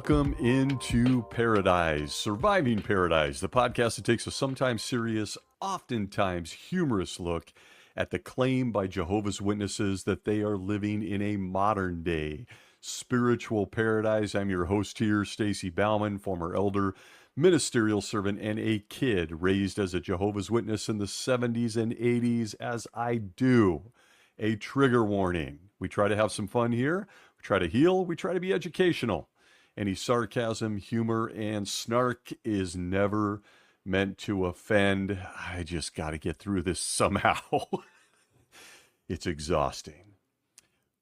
Welcome into Paradise, Surviving Paradise, the podcast that takes a sometimes serious, oftentimes humorous look at the claim by Jehovah's Witnesses that they are living in a modern day spiritual paradise. I'm your host here, Stacy Bauman, former elder, ministerial servant, and a kid raised as a Jehovah's Witness in the 70s and 80s, as I do. A trigger warning. We try to have some fun here. We try to heal. We try to be educational. Any sarcasm, humor, and snark is never meant to offend. I just got to get through this somehow. It's exhausting.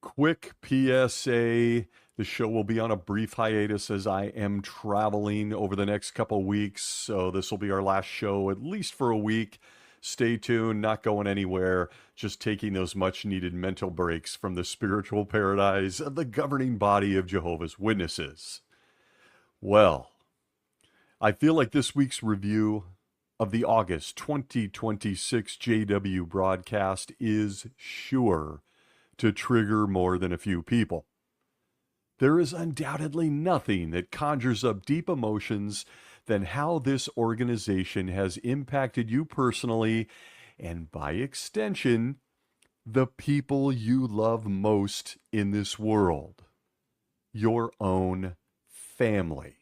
Quick PSA. The show will be on a brief hiatus as I am traveling over the next couple weeks. So this will be our last show, at least for a week. Stay tuned, not going anywhere, just taking those much needed mental breaks from the spiritual paradise of the governing body of Jehovah's Witnesses. Well, I feel like this week's review of the August 2026 JW broadcast is sure to trigger more than a few people. There is undoubtedly nothing that conjures up deep emotions than how this organization has impacted you personally, and by extension, the people you love most in this world, your own family.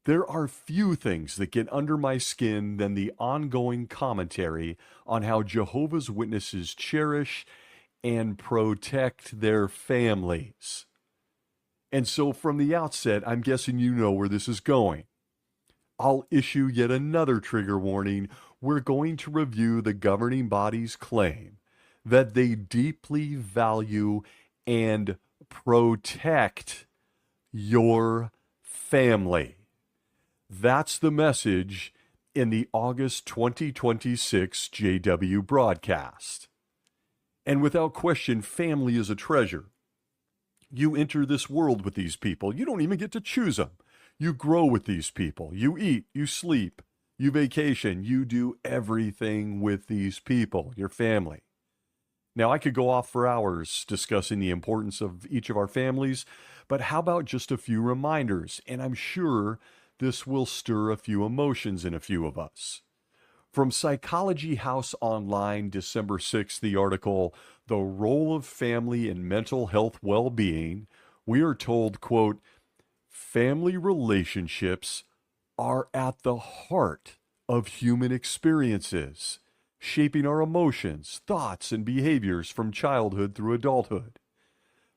There are few things that get under my skin than the ongoing commentary on how Jehovah's Witnesses cherish and protect their families. And so from the outset, I'm guessing you know where this is going. I'll issue yet another trigger warning. We're going to review the governing body's claim that they deeply value and protect your family. That's the message in the August 2026 JW broadcast. And without question, family is a treasure. You enter this world with these people. You don't even get to choose them. You grow with these people. You eat, you sleep, you vacation, you do everything with these people, your family. Now, I could go off for hours discussing the importance of each of our families, but how about just a few reminders? And I'm sure this will stir a few emotions in a few of us. From Psychology House Online, December 6th, the article, The Role of Family in Mental Health Well-Being, we are told, quote, family relationships are at the heart of human experiences, shaping our emotions, thoughts, and behaviors from childhood through adulthood.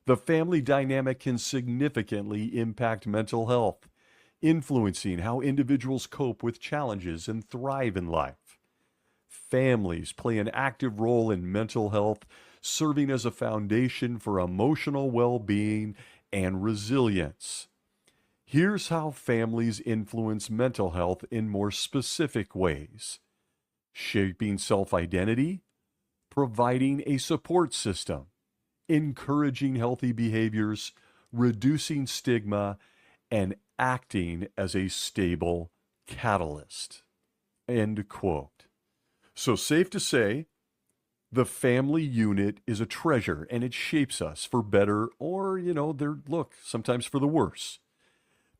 The family dynamic can significantly impact mental health, influencing how individuals cope with challenges and thrive in life. Families play an active role in mental health, serving as a foundation for emotional well-being and resilience. Here's how families influence mental health in more specific ways: shaping self-identity, providing a support system, encouraging healthy behaviors, reducing stigma, and acting as a stable catalyst. End quote. So safe to say, the family unit is a treasure, and it shapes us for better or, sometimes for the worse.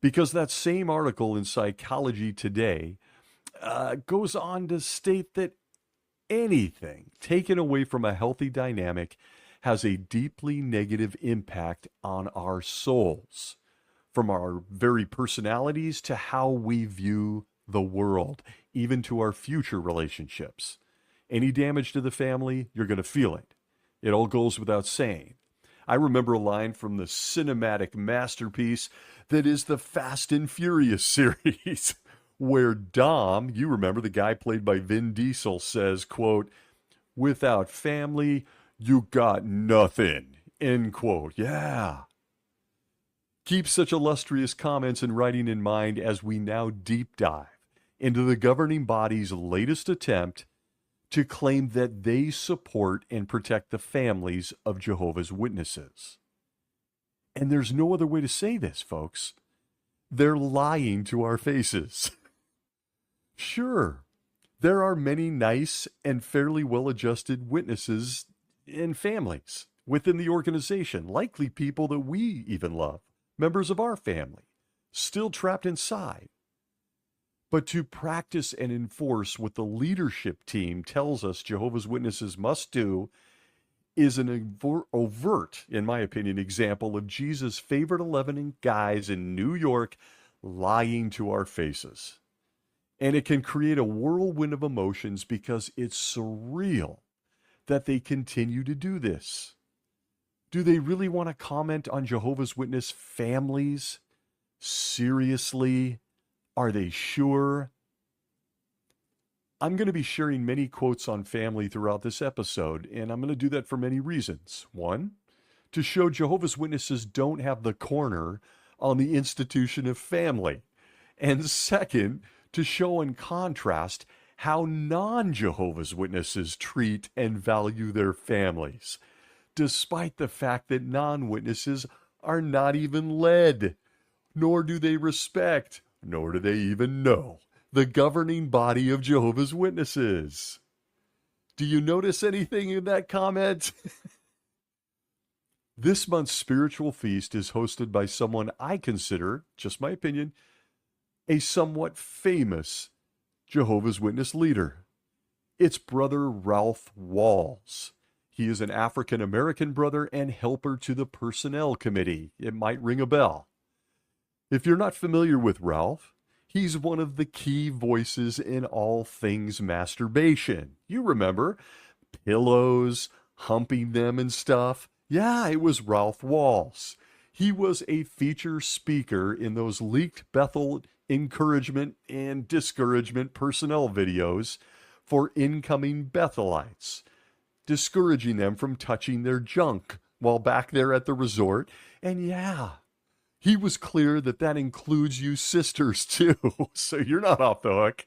Because that same article in Psychology Today goes on to state that anything taken away from a healthy dynamic has a deeply negative impact on our souls, from our very personalities to how we view the world, even to our future relationships. Any damage to the family, you're going to feel it. It all goes without saying. I remember a line from the cinematic masterpiece that is the Fast and Furious series, where Dom, you remember the guy played by Vin Diesel, says, quote, without family, you got nothing, end quote. Yeah. Keep such illustrious comments and writing in mind as we now deep dive into the governing body's latest attempt to claim that they support and protect the families of Jehovah's Witnesses. And there's no other way to say this, folks. They're lying to our faces. Sure, there are many nice and fairly well-adjusted witnesses and families within the organization, likely people that we even love, members of our family, still trapped inside. But to practice and enforce what the leadership team tells us Jehovah's Witnesses must do is an overt, in my opinion, example of Jesus' favorite 11 guys in New York lying to our faces. And it can create a whirlwind of emotions because it's surreal that they continue to do this. Do they really want to comment on Jehovah's Witness families? Seriously? Are they sure? I'm going to be sharing many quotes on family throughout this episode, and I'm going to do that for many reasons. One, to show Jehovah's Witnesses don't have the corner on the institution of family. And second, to show in contrast how non-Jehovah's Witnesses treat and value their families, despite the fact that non-witnesses are not even led, nor do they respect, nor do they even know the governing body of Jehovah's Witnesses. Do you notice anything in that comment? This month's spiritual feast is hosted by someone I consider, just my opinion, a somewhat famous Jehovah's Witness leader. It's Brother Ralph Walls. He is an African-American brother and helper to the Personnel Committee. It might ring a bell. If you're not familiar with Ralph, he's one of the key voices in all things masturbation. You remember pillows, humping them and stuff? Yeah, it was Ralph Walls. He was a feature speaker in those leaked Bethel encouragement and discouragement personnel videos for incoming Bethelites, discouraging them from touching their junk while back there at the resort. And yeah, he was clear that that includes you sisters too, so you're not off the hook.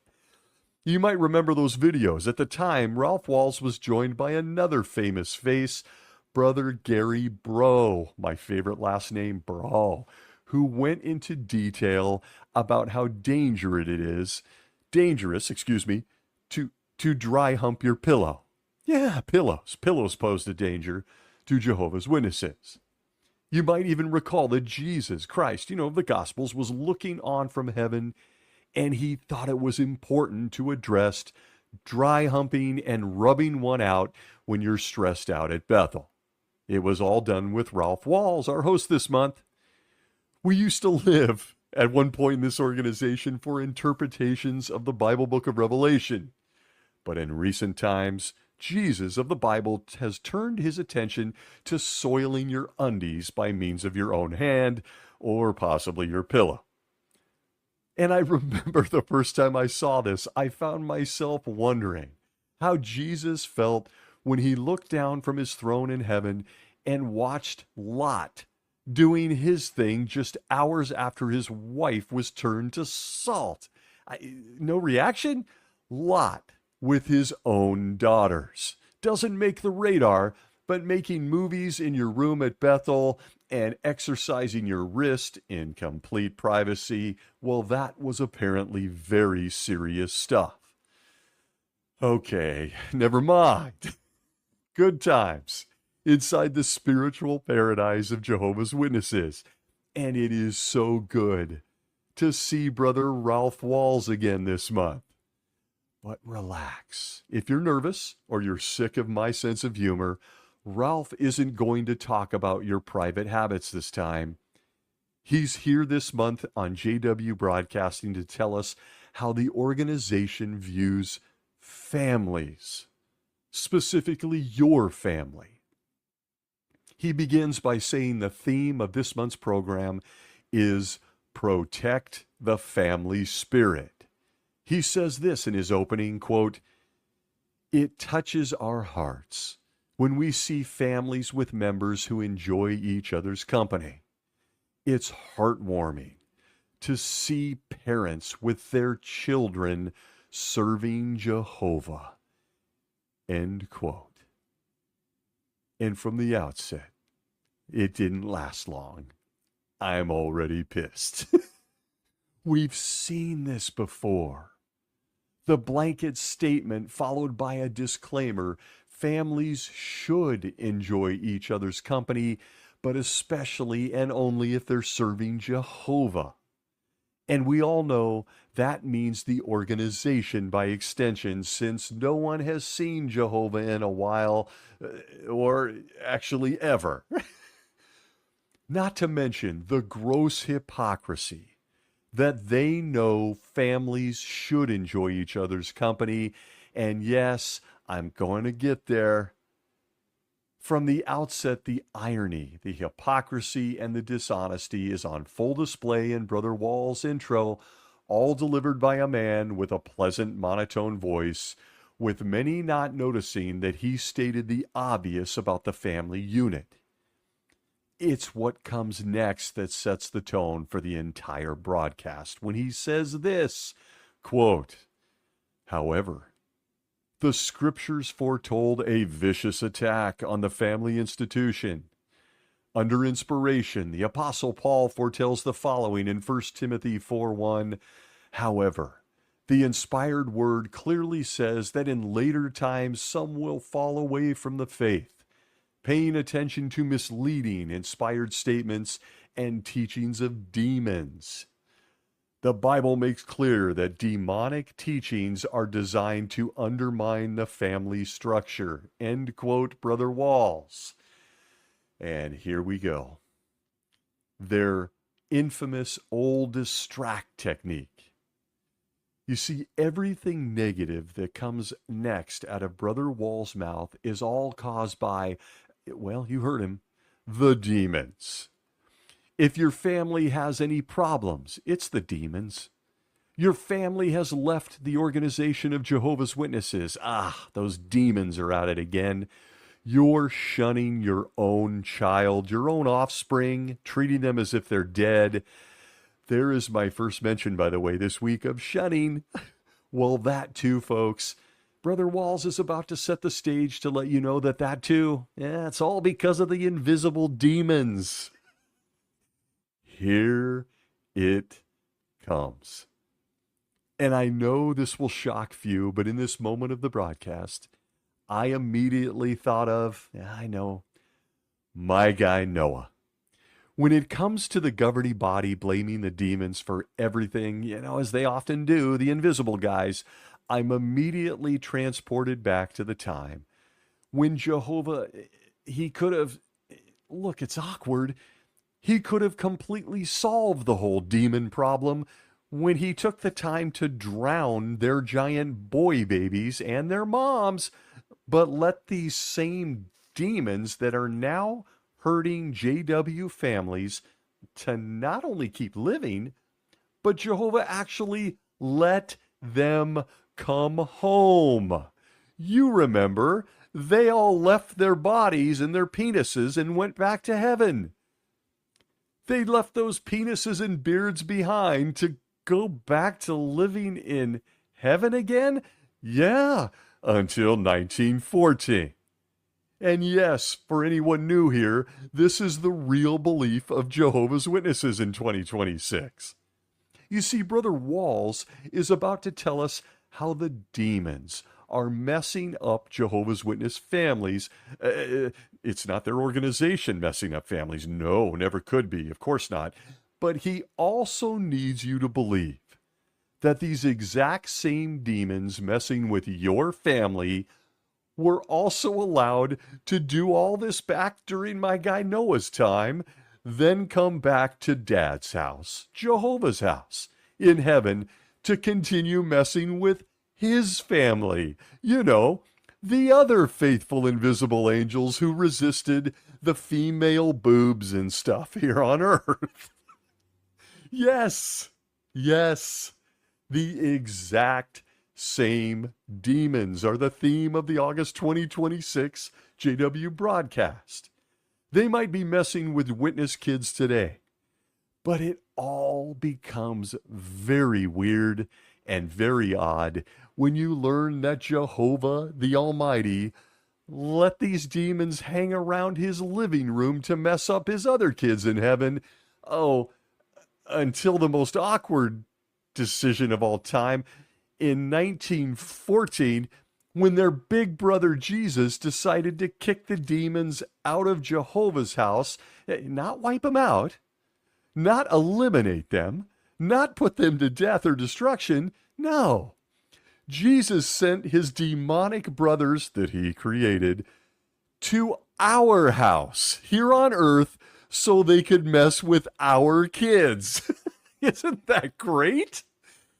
You might remember those videos. At the time, Ralph Walls was joined by another famous face, Brother Gary Bro, my favorite last name, Bro, who went into detail about how dangerous, to dry hump your pillow. Yeah, pillows. Pillows pose a danger to Jehovah's Witnesses. You might even recall that Jesus Christ, the Gospels, was looking on from heaven, and he thought it was important to address dry humping and rubbing one out when you're stressed out at Bethel. It was all done with Ralph Walls, our host this month. We used to live at one point in this organization for interpretations of the Bible book of Revelation. But in recent times, Jesus of the Bible has turned his attention to soiling your undies by means of your own hand or possibly your pillow. And I remember the first time I saw this, I found myself wondering how Jesus felt when he looked down from his throne in heaven and watched Lot doing his thing just hours after his wife was turned to salt. No reaction? Lot with his own daughters. Doesn't make the radar, but making movies in your room at Bethel and exercising your wrist in complete privacy, well, that was apparently very serious stuff. Okay, never mind. Good times inside the spiritual paradise of Jehovah's Witnesses. And it is so good to see Brother Ralph Walls again this month. But relax. If you're nervous or you're sick of my sense of humor, Ralph isn't going to talk about your private habits this time. He's here this month on JW Broadcasting to tell us how the organization views families, specifically your family. He begins by saying the theme of this month's program is Protect the Family Spirit. He says this in his opening, quote, "It touches our hearts when we see families with members who enjoy each other's company. It's heartwarming to see parents with their children serving Jehovah." End quote. And from the outset, it didn't last long. I'm already pissed. We've seen this before. The blanket statement followed by a disclaimer: families should enjoy each other's company, but especially and only if they're serving Jehovah. And we all know that means the organization by extension, since no one has seen Jehovah in a while, or actually ever. Not to mention the gross hypocrisy that they know families should enjoy each other's company. And yes, I'm going to get there. From the outset, the irony, the hypocrisy, and the dishonesty is on full display in Brother Wall's intro, all delivered by a man with a pleasant monotone voice, with many not noticing that he stated the obvious about the family unit. It's what comes next that sets the tone for the entire broadcast when he says this, quote, "However, the scriptures foretold a vicious attack on the family institution. Under inspiration, the Apostle Paul foretells the following in 1 Timothy 4:1. However, the inspired word clearly says that in later times some will fall away from the faith, paying attention to misleading, inspired statements and teachings of demons. The Bible makes clear that demonic teachings are designed to undermine the family structure." End quote, Brother Walls. And here we go. Their infamous old distract technique. You see, everything negative that comes next out of Brother Wall's mouth is all caused by, well, you heard him, the demons. If your family has any problems, it's the demons. Your family has left the organization of Jehovah's Witnesses. Those demons are at it again. You're shunning your own child, your own offspring, treating them as if they're dead. There is my first mention, by the way, this week of shunning. Well, that too, folks. Brother Walls is about to set the stage to let you know that too, it's all because of the invisible demons. Here it comes. And I know this will shock few, but in this moment of the broadcast, I immediately thought of, my guy Noah. When it comes to the governing body blaming the demons for everything, as they often do, the invisible guys, I'm immediately transported back to the time when Jehovah, he could have, look, it's awkward, he could have completely solved the whole demon problem when he took the time to drown their giant boy babies and their moms, but let these same demons that are now hurting JW families to not only keep living, but Jehovah actually let them come home. You remember, they all left their bodies and their penises and went back to heaven. They left those penises and beards behind to go back to living in heaven again? Yeah, until 1914. And yes, for anyone new here, this is the real belief of Jehovah's Witnesses in 2026. You see, Brother Walls is about to tell us how the demons are messing up Jehovah's Witness families. It's not their organization messing up families. No, never could be. Of course not. But he also needs you to believe that these exact same demons messing with your family were also allowed to do all this back during my guy Noah's time, then come back to Dad's house, Jehovah's house, in heaven to continue messing with his family. The other faithful invisible angels who resisted the female boobs and stuff here on earth. Yes, the exact same demons are the theme of the August 2026 JW broadcast. They might be messing with witness kids today, but it all becomes very weird and very odd when you learn that Jehovah, the Almighty, let these demons hang around his living room to mess up his other kids in heaven. Until the most awkward decision of all time. In 1914, when their big brother Jesus decided to kick the demons out of Jehovah's house, not wipe them out, not eliminate them, not put them to death or destruction. No. Jesus sent his demonic brothers that he created to our house here on earth so they could mess with our kids. Isn't that great?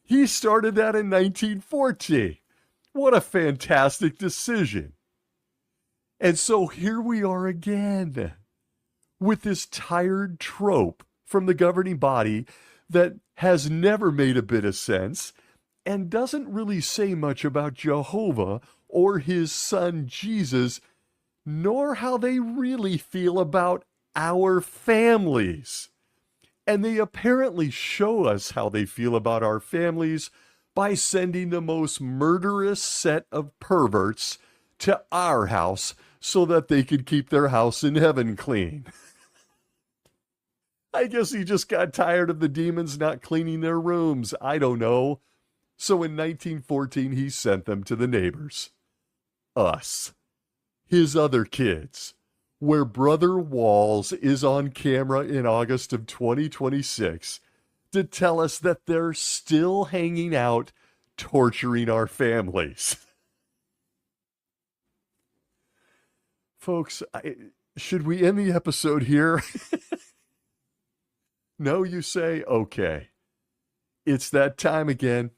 He started that in 1914. What a fantastic decision. And so here we are again with this tired trope from the governing body that has never made a bit of sense and doesn't really say much about Jehovah or his son Jesus, nor how they really feel about our families. And they apparently show us how they feel about our families by sending the most murderous set of perverts to our house so that they could keep their house in heaven clean. I guess he just got tired of the demons not cleaning their rooms. I don't know. So in 1914, he sent them to the neighbors. Us. His other kids. Where Brother Walls is on camera in August of 2026 to tell us that they're still hanging out, torturing our families. Folks, should we end the episode here? No, you say? Okay. It's that time again.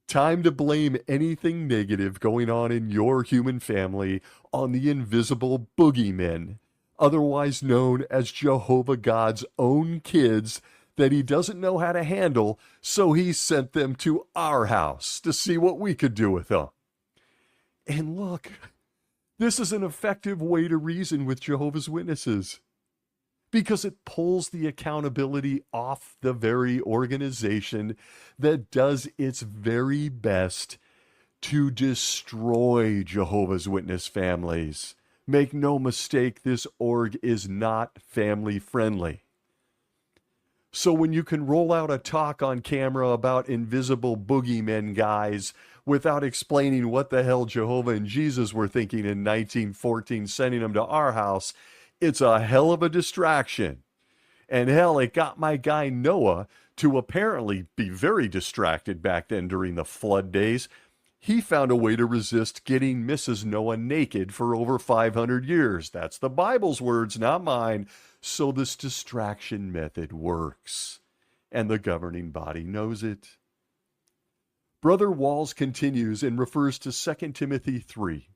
Time to blame anything negative going on in your human family on the invisible boogeymen, otherwise known as Jehovah God's own kids that he doesn't know how to handle, so he sent them to our house to see what we could do with them. And look, this is an effective way to reason with Jehovah's Witnesses, because it pulls the accountability off the very organization that does its very best to destroy Jehovah's Witness families. Make no mistake, this org is not family friendly. So when you can roll out a talk on camera about invisible boogeymen guys without explaining what the hell Jehovah and Jesus were thinking in 1914, sending them to our house, it's a hell of a distraction. And hell, it got my guy Noah to apparently be very distracted back then during the flood days. He found a way to resist getting Mrs. Noah naked for over 500 years. That's the Bible's words, not mine. So this distraction method works. And the governing body knows it. Brother Walls continues and refers to 2 Timothy 3,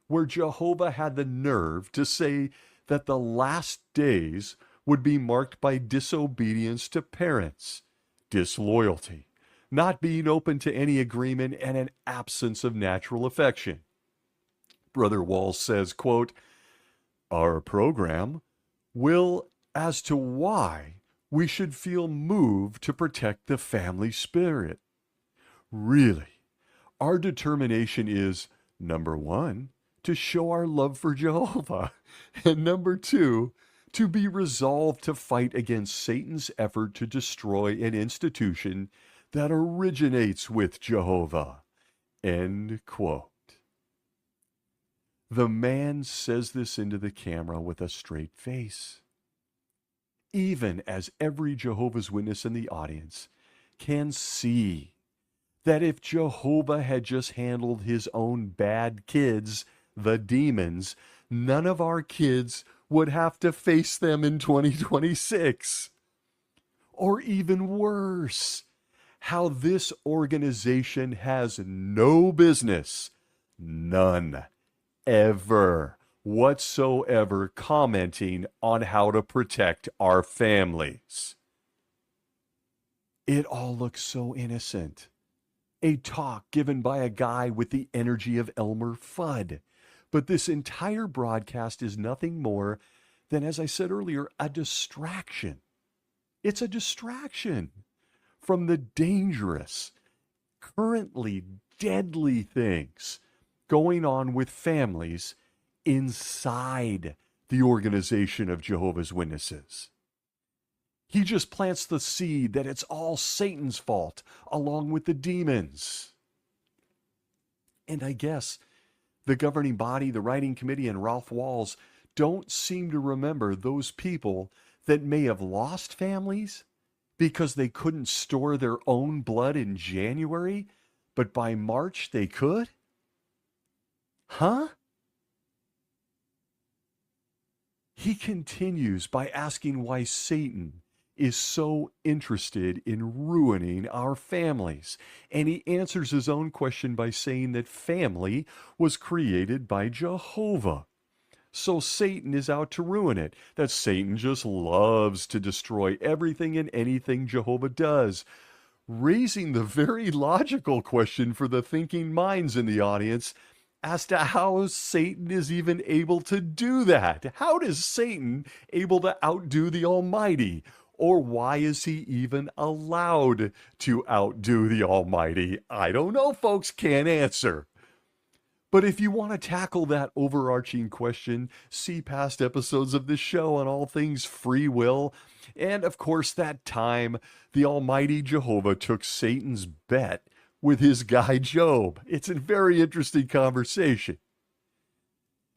where Jehovah had the nerve to say that the last days would be marked by disobedience to parents, disloyalty, not being open to any agreement, and an absence of natural affection. Brother Walls says, quote, "Our program will as to why we should feel moved to protect the family spirit. Really, our determination is, number one, to show our love for Jehovah, and number two, to be resolved to fight against Satan's effort to destroy an institution that originates with Jehovah." End quote. The man says this into the camera with a straight face, even as every Jehovah's Witness in the audience can see that if Jehovah had just handled his own bad kids, the demons, none of our kids would have to face them in 2026. Or even worse, how this organization has no business, none, ever, whatsoever, commenting on how to protect our families. It all looks so innocent. A talk given by a guy with the energy of Elmer Fudd. But this entire broadcast is nothing more than, as I said earlier, a distraction. It's a distraction from the dangerous, currently deadly things going on with families inside the organization of Jehovah's Witnesses. He just plants the seed that it's all Satan's fault, along with the demons. And I guess The governing body, the writing committee, and Ralph Walls don't seem to remember those people that may have lost families because they couldn't store their own blood in January, but by March they could? Huh? He continues by asking why Satan is so interested in ruining our families. And he answers his own question by saying that family was created by Jehovah. So Satan is out to ruin it. That Satan just loves to destroy everything and anything Jehovah does. Raising the very logical question for the thinking minds in the audience as to how Satan is even able to do that. How is Satan able to outdo the Almighty? Or why is he even allowed to outdo the Almighty? I don't know, folks, can't answer. But if you want to tackle that overarching question, see past episodes of this show on all things free will. And of course, that time the Almighty Jehovah took Satan's bet with his guy Job. It's a very interesting conversation.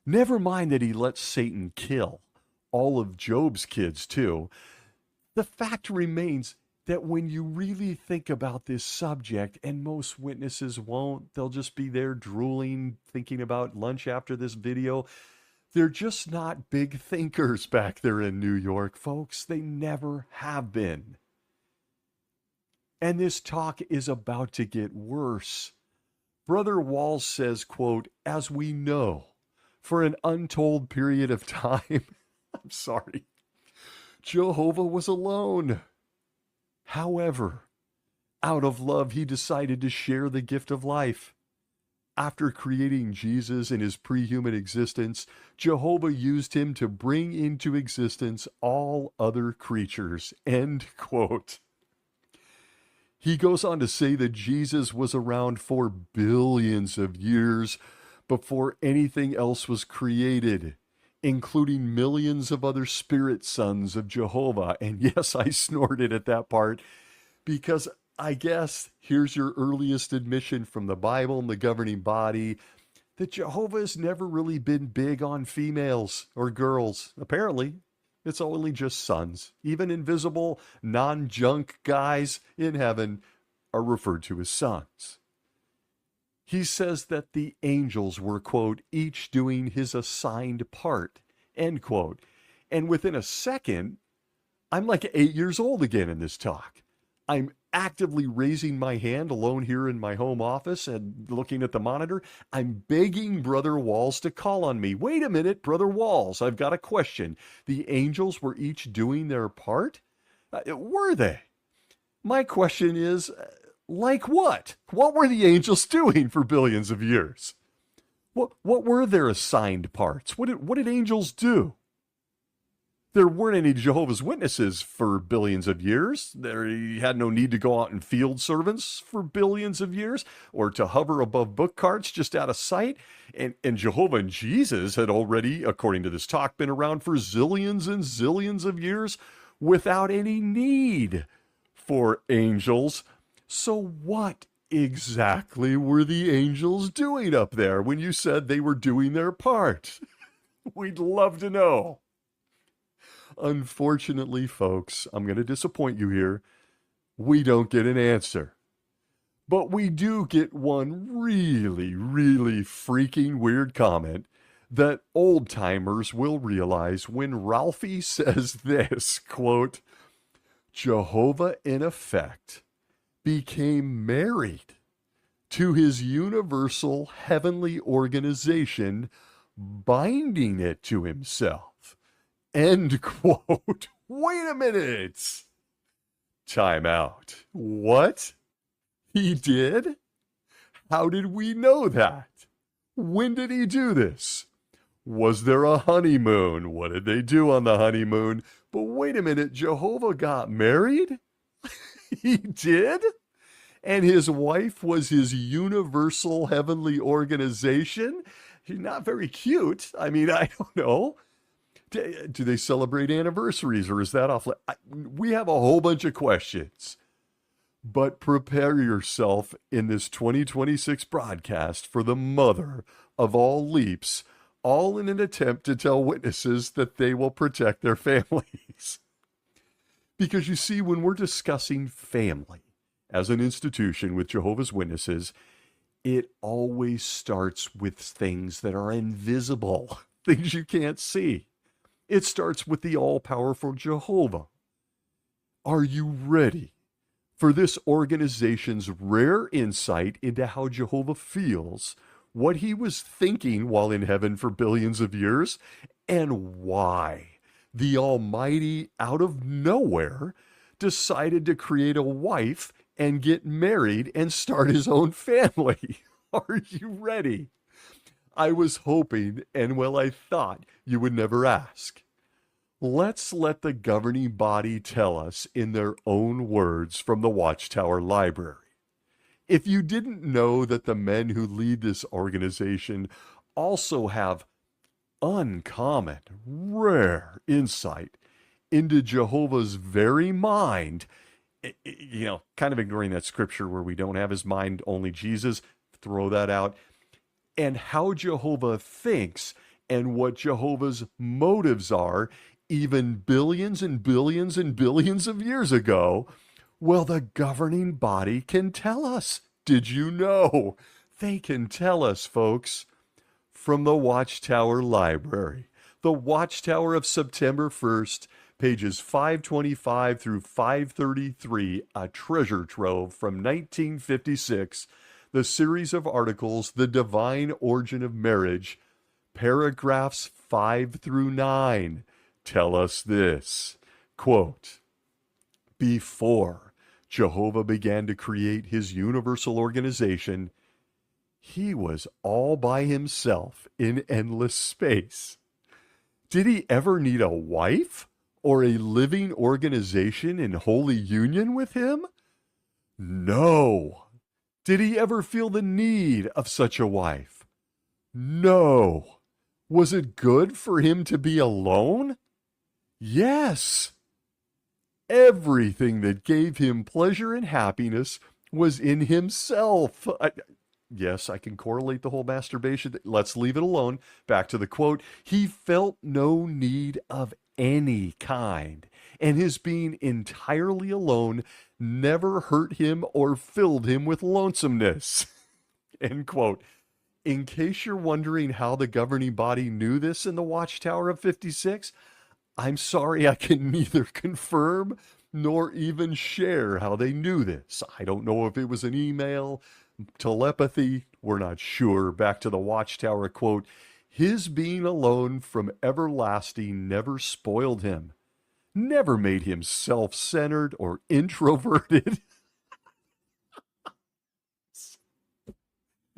Never mind that he let Satan kill all of Job's kids too. The fact remains that when you really think about this subject, and most witnesses won't, they'll just be there drooling, thinking about lunch after this video. They're just not big thinkers back there in New York, folks. They never have been. And this talk is about to get worse. Brother Walls says, quote, as we know, for an untold period of time, I'm sorry, Jehovah was alone. However, out of love, he decided to share the gift of life. After creating Jesus in his pre-human existence, Jehovah used him to bring into existence all other creatures. End quote. He goes on to say that Jesus was around for billions of years before anything else was created, including millions of other spirit sons of Jehovah. And yes, I snorted at that part because I guess here's your earliest admission from the Bible and the governing body that Jehovah has never really been big on females or girls. Apparently, it's only just sons. Even invisible, non-junk guys in heaven are referred to as sons. He says that the angels were, quote, each doing his assigned part, end quote. And within a second, I'm like 8 years old again in this talk. I'm actively raising my hand alone here in my home office and looking at the monitor. I'm begging Brother Walls to call on me. Wait a minute, Brother Walls, I've got a question. The angels were each doing their part? Were they? My question is, like what? What were the angels doing for billions of years? What were their assigned parts? What did angels do? There weren't any Jehovah's Witnesses for billions of years. They had no need to go out and field servants for billions of years or to hover above book carts just out of sight. And Jehovah and Jesus had already, according to this talk, been around for zillions and zillions of years without any need for angels. So what exactly were the angels doing up there when you said they were doing their part? We'd love to know. Unfortunately, folks, I'm going to disappoint you here. We don't get an answer. But we do get one really, really freaking weird comment that old-timers will realize when Ralphie says this, quote, Jehovah, in effect, became married to his universal heavenly organization, binding it to himself. End quote. Wait a minute. Time out. What? He did? How did we know that? When did he do this? Was there a honeymoon? What did they do on the honeymoon? But wait a minute, Jehovah got married? He did? And his wife was his universal heavenly organization? She's not very cute. I mean, I don't know. Do they celebrate anniversaries or is that off? We have a whole bunch of questions. But prepare yourself in this 2026 broadcast for the mother of all leaps, all in an attempt to tell witnesses that they will protect their families. Because you see, when we're discussing family as an institution with Jehovah's Witnesses, it always starts with things that are invisible, things you can't see. It starts with the all-powerful Jehovah. Are you ready for this organization's rare insight into how Jehovah feels, what he was thinking while in heaven for billions of years, and why the Almighty, out of nowhere, decided to create a wife and get married and start his own family? Are you ready? I was hoping, and well, I thought you would never ask. Let's let the governing body tell us in their own words from the Watchtower Library. If you didn't know that the men who lead this organization also have uncommon, rare insight into Jehovah's very mind, kind of ignoring that scripture where we don't have his mind, only Jesus, throw that out, and how Jehovah thinks and what Jehovah's motives are, even billions and billions and billions of years ago, well, the governing body can tell us. Did you know? They can tell us, folks. From the Watchtower Library, the Watchtower of September 1st, pages 525 through 533, a treasure trove from 1956, the series of articles, The Divine Origin of Marriage, paragraphs 5 through 9, tell us this, quote, before Jehovah began to create his universal organization, he was all by himself in endless space. Did he ever need a wife or a living organization in holy union with him? No. Did he ever feel the need of such a wife? No. Was it good for him to be alone? Yes. Everything that gave him pleasure and happiness was in himself. Yes, I can correlate the whole masturbation. Let's leave it alone. Back to the quote. He felt no need of any kind, and his being entirely alone never hurt him or filled him with lonesomeness. End quote. In case you're wondering how the governing body knew this in the Watchtower of 56, I'm sorry I can neither confirm nor even share how they knew this. I don't know if it was an email, telepathy, we're not sure. Back to the Watchtower quote, his being alone from everlasting never spoiled him, never made him self-centered or introverted,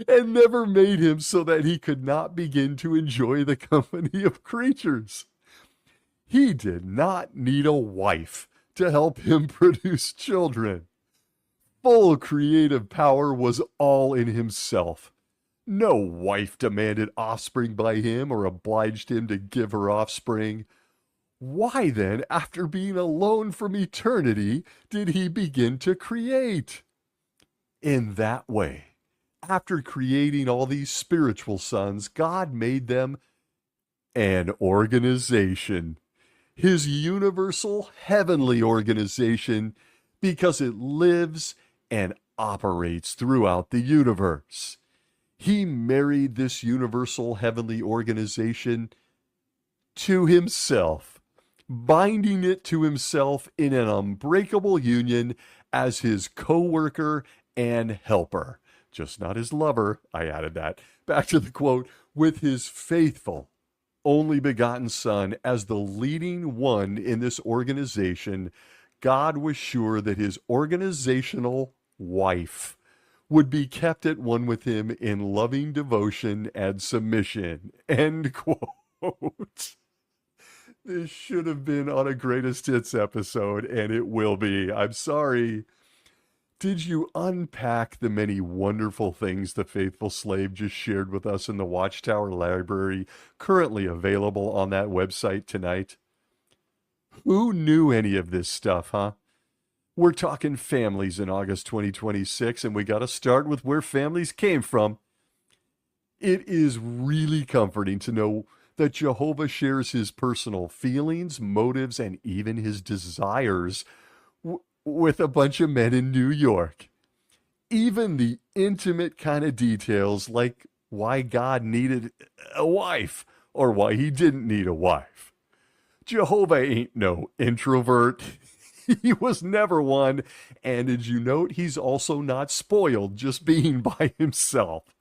and never made him so that he could not begin to enjoy the company of creatures. He did not need a wife to help him produce children. Full creative power was all in himself. No wife demanded offspring by him or obliged him to give her offspring. Why then, after being alone from eternity, did he begin to create? In that way, after creating all these spiritual sons, God made them an organization, his universal heavenly organization, because it lives and operates throughout the universe. He married this universal heavenly organization to himself, binding it to himself in an unbreakable union as his co-worker and helper. Just not his lover, I added that. Back to the quote, with his faithful, only begotten Son as the leading one in this organization, God was sure that his organizational wife would be kept at one with him in loving devotion and submission. End quote. This should have been on a greatest hits episode, and it will be. I'm sorry. Did you unpack the many wonderful things the faithful slave just shared with us in the Watchtower Library, currently available on that website tonight? Who knew any of this stuff, huh? We're talking families in August 2026, and we got to start with where families came from. It is really comforting to know that Jehovah shares his personal feelings, motives, and even his desires with a bunch of men in New York. Even the intimate kind of details, like why God needed a wife or why he didn't need a wife. Jehovah ain't no introvert. He was never one. And as you note, he's also not spoiled just being by himself.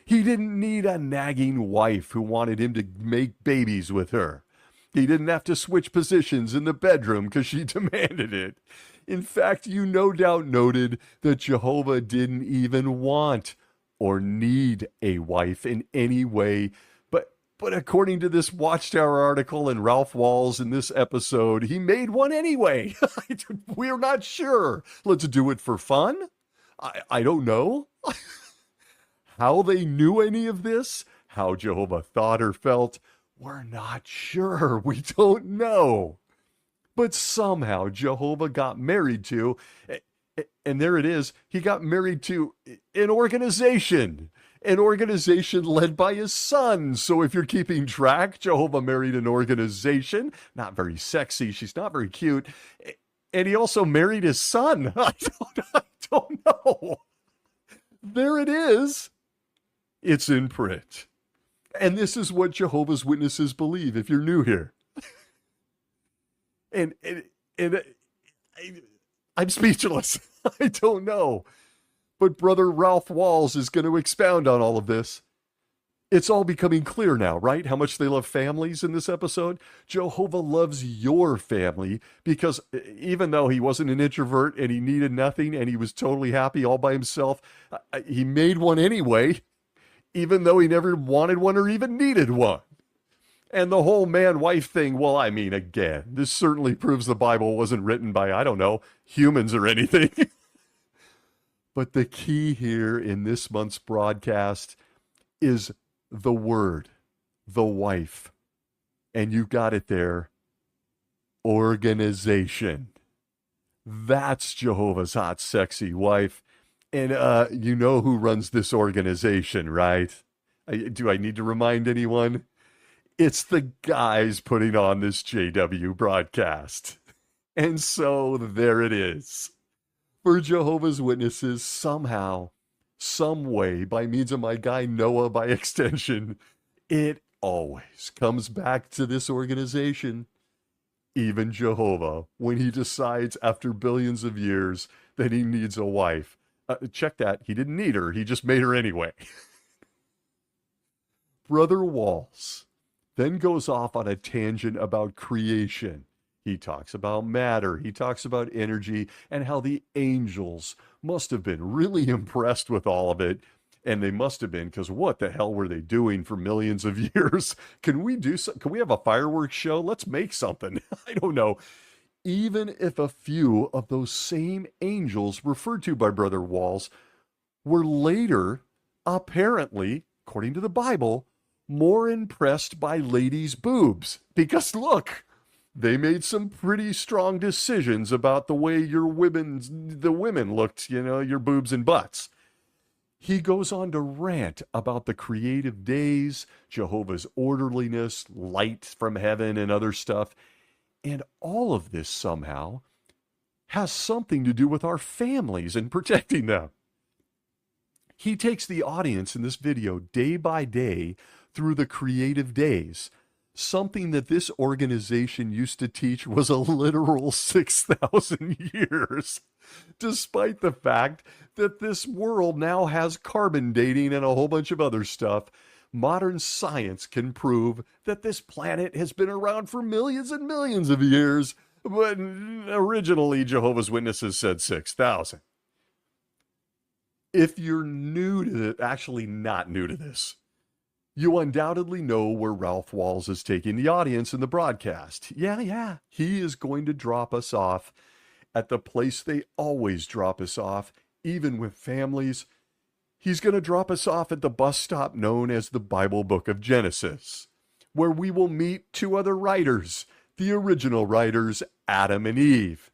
He didn't need a nagging wife who wanted him to make babies with her. He didn't have to switch positions in the bedroom because she demanded it. In fact, you no doubt noted that Jehovah didn't even want or need a wife in any way. But according to this Watchtower article and Ralph Walls in this episode, he made one anyway. We're not sure. Let's do it for fun? I don't know. How they knew any of this, how Jehovah thought or felt, we're not sure. We don't know. But somehow Jehovah got married to, and there it is, he got married to an organization led by his son. So if you're keeping track, Jehovah married an organization, not very sexy, she's not very cute, and he also married his son. I don't know. There it is. It's in print. And this is what Jehovah's Witnesses believe, if you're new here. And I'm speechless. I don't know. But Brother Ralph Walls is going to expound on all of this. It's all becoming clear now, right? How much they love families in this episode. Jehovah loves your family because even though he wasn't an introvert and he needed nothing and he was totally happy all by himself, he made one anyway, even though he never wanted one or even needed one. And the whole man-wife thing, well, I mean, again, this certainly proves the Bible wasn't written by, I don't know, humans or anything. But the key here in this month's broadcast is the word, the wife. And you got it there. Organization. That's Jehovah's hot, sexy wife. And you know who runs this organization, right? Do I need to remind anyone? It's the guys putting on this JW broadcast. And so there it is. For Jehovah's Witnesses, somehow, some way, by means of my guy Noah by extension, it always comes back to this organization. Even Jehovah, when he decides after billions of years that he needs a wife. Check that, he didn't need her, he just made her anyway. Brother Walls then goes off on a tangent about creation. He talks about matter, he talks about energy, and how the angels must have been really impressed with all of it. And they must have been, because what the hell were they doing for millions of years? Can we have a fireworks show? Let's make something. I don't know. Even if a few of those same angels referred to by Brother Walls were later, apparently, according to the Bible, more impressed by ladies' boobs. Because look, they made some pretty strong decisions about the way the women looked, your boobs and butts. He goes on to rant about the creative days, Jehovah's orderliness, light from heaven, and other stuff. And all of this somehow has something to do with our families and protecting them. He takes the audience in this video day by day through the creative days. Something that this organization used to teach was a literal 6,000 years, despite the fact that this world now has carbon dating and a whole bunch of other stuff. Modern science can prove that this planet has been around for millions and millions of years, but originally Jehovah's Witnesses said 6,000. If you're new to it, actually not new to this, you undoubtedly know where Ralph Walls is taking the audience in the broadcast. Yeah. He is going to drop us off at the place they always drop us off, even with families. He's going to drop us off at the bus stop known as the Bible Book of Genesis, where we will meet two other writers, the original writers, Adam and Eve.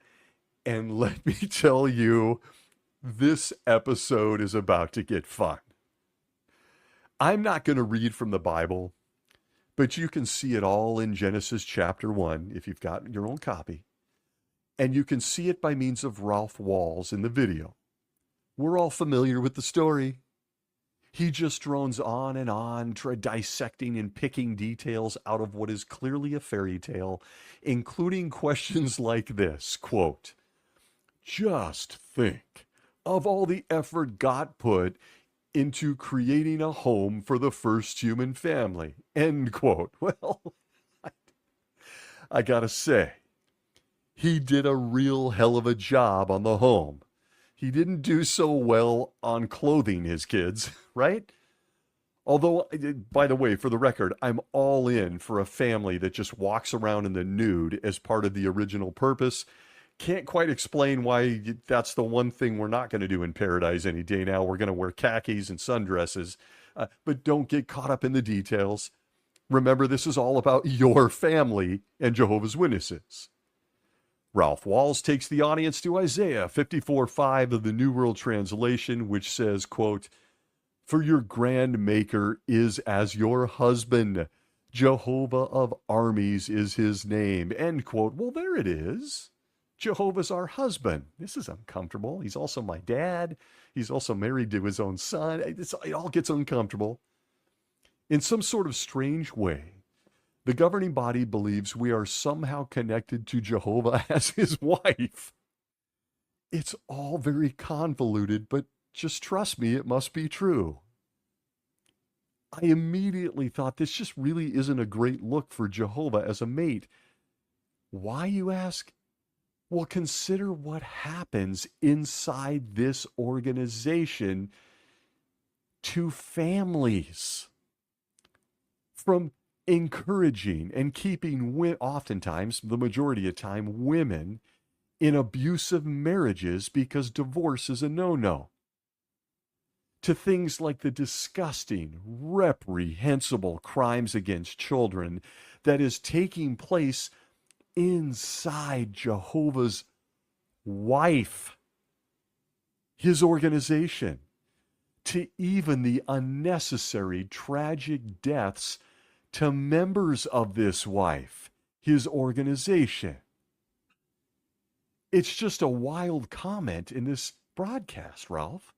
And let me tell you, this episode is about to get fun. I'm not going to read from the Bible, but you can see it all in Genesis chapter 1 if you've got your own copy. And you can see it by means of Ralph Walls in the video. We're all familiar with the story. He just drones on, dissecting and picking details out of what is clearly a fairy tale, including questions like this, quote, "Just think of all the effort God put into creating a home for the first human family," end quote. Well, I gotta say, he did a real hell of a job on the home. He didn't do so well on clothing his kids, right? Although, by the way, for the record, I'm all in for a family that just walks around in the nude as part of the original purpose. Can't quite explain why that's the one thing we're not going to do in paradise any day now. We're going to wear khakis and sundresses, but don't get caught up in the details. Remember, this is all about your family and Jehovah's Witnesses. Ralph Walls takes the audience to Isaiah 54:5 of the New World Translation, which says, quote, "For your grand maker is as your husband. Jehovah of armies is his name," end quote. Well, there it is. Jehovah's our husband. This is uncomfortable. He's also my dad. He's also married to his own son. It all gets uncomfortable. In some sort of strange way, the governing body believes we are somehow connected to Jehovah as his wife. It's all very convoluted, but just trust me, it must be true. I immediately thought this just really isn't a great look for Jehovah as a mate. Why, you ask? Well, consider what happens inside this organization to families. From encouraging and keeping, oftentimes, the majority of time, women in abusive marriages because divorce is a no-no, to things like the disgusting, reprehensible crimes against children that is taking place inside Jehovah's wife, his organization, to even the unnecessary tragic deaths to members of this wife, his organization. It's just a wild comment in this broadcast, Ralph.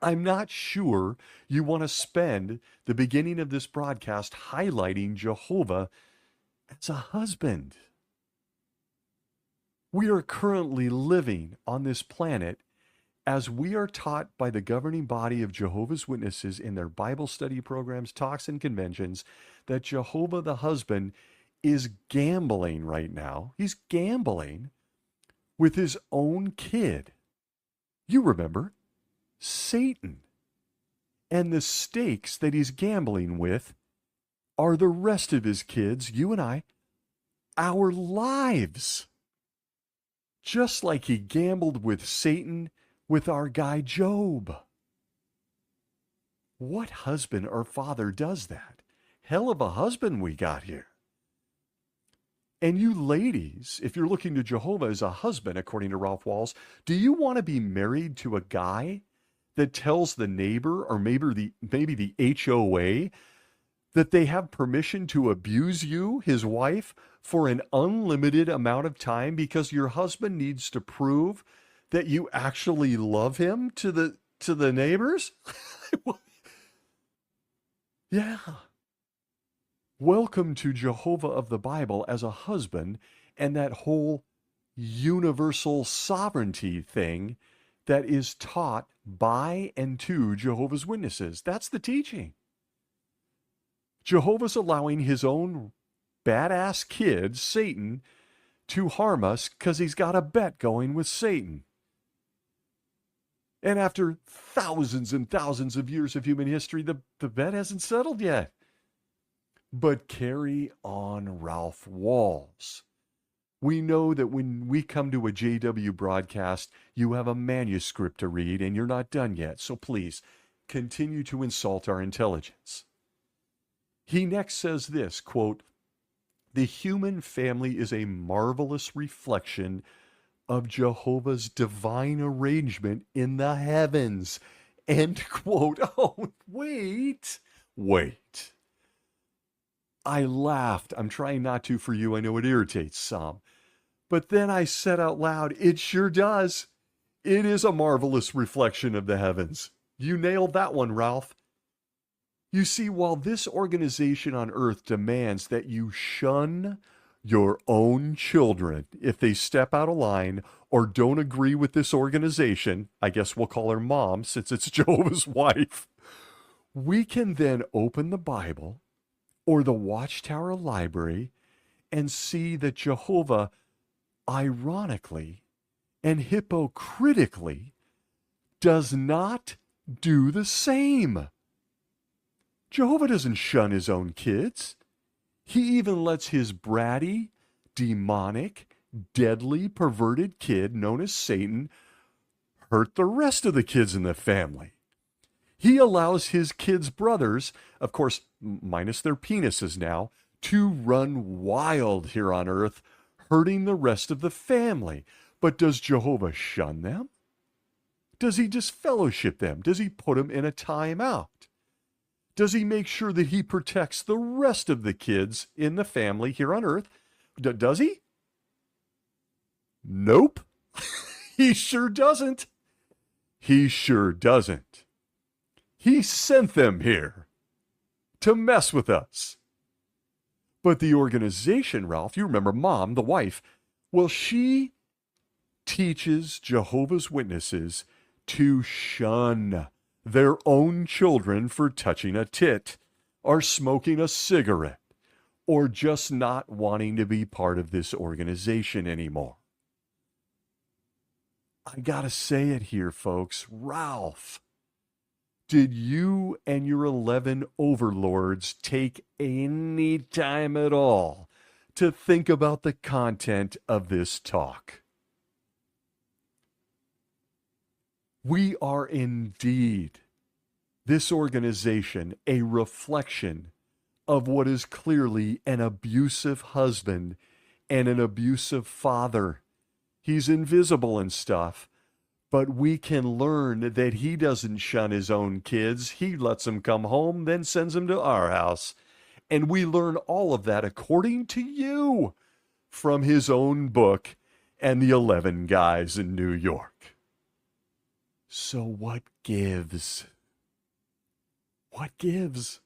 I'm not sure you want to spend the beginning of this broadcast highlighting Jehovah as a husband. We are currently living on this planet as we are taught by the governing body of Jehovah's Witnesses in their Bible study programs, talks, and conventions that Jehovah the husband is gambling right now. He's gambling with his own kid. You remember, Satan. And the stakes that he's gambling with are the rest of his kids, you and I, our lives. Just like he gambled with Satan with our guy Job. What husband or father does that? Hell of a husband we got here. And you ladies, if you're looking to Jehovah as a husband, according to Ralph Walls, do you want to be married to a guy that tells the neighbor or maybe the HOA that they have permission to abuse you, his wife, for an unlimited amount of time because your husband needs to prove that you actually love him to the neighbors? Yeah. Welcome to Jehovah of the Bible as a husband and that whole universal sovereignty thing that is taught by and to Jehovah's Witnesses. That's the teaching. Jehovah's allowing his own badass kid, Satan, to harm us because he's got a bet going with Satan. And after thousands and thousands of years of human history, the bet hasn't settled yet. But carry on, Ralph Walls. We know that when we come to a JW broadcast, you have a manuscript to read and you're not done yet. So please, continue to insult our intelligence. He next says this, quote, "The human family is a marvelous reflection of Jehovah's divine arrangement in the heavens. End quote. Oh, wait. I laughed. I'm trying not to for you. I know it irritates some. But then I said out loud, it sure does. It is a marvelous reflection of the heavens. You nailed that one, Ralph. You see, while this organization on earth demands that you shun your own children if they step out of line or don't agree with this organization, I guess we'll call her mom since it's Jehovah's wife, we can then open the Bible or the Watchtower Library and see that Jehovah, ironically and hypocritically, does not do the same. Jehovah doesn't shun his own kids. He even lets his bratty, demonic, deadly, perverted kid known as Satan hurt the rest of the kids in the family. He allows his kids' brothers, of course, minus their penises now, to run wild here on earth, hurting the rest of the family. But does Jehovah shun them? Does he disfellowship them? Does he put them in a timeout? Does he make sure that he protects the rest of the kids in the family here on earth? Does he? Nope. He sure doesn't. He sure doesn't. He sent them here to mess with us. But the organization, Ralph, you remember Mom, the wife, well, she teaches Jehovah's Witnesses to shun their own children for touching a tit or smoking a cigarette or just not wanting to be part of this organization anymore. I gotta say it here, folks. Ralph, did you and your 11 overlords take any time at all to think about the content of this talk? We are indeed, this organization, a reflection of what is clearly an abusive husband and an abusive father. He's invisible and stuff, but we can learn that he doesn't shun his own kids. He lets them come home, then sends them to our house. And we learn all of that, according to you, from his own book and the 11 guys in New York. So what gives? What gives?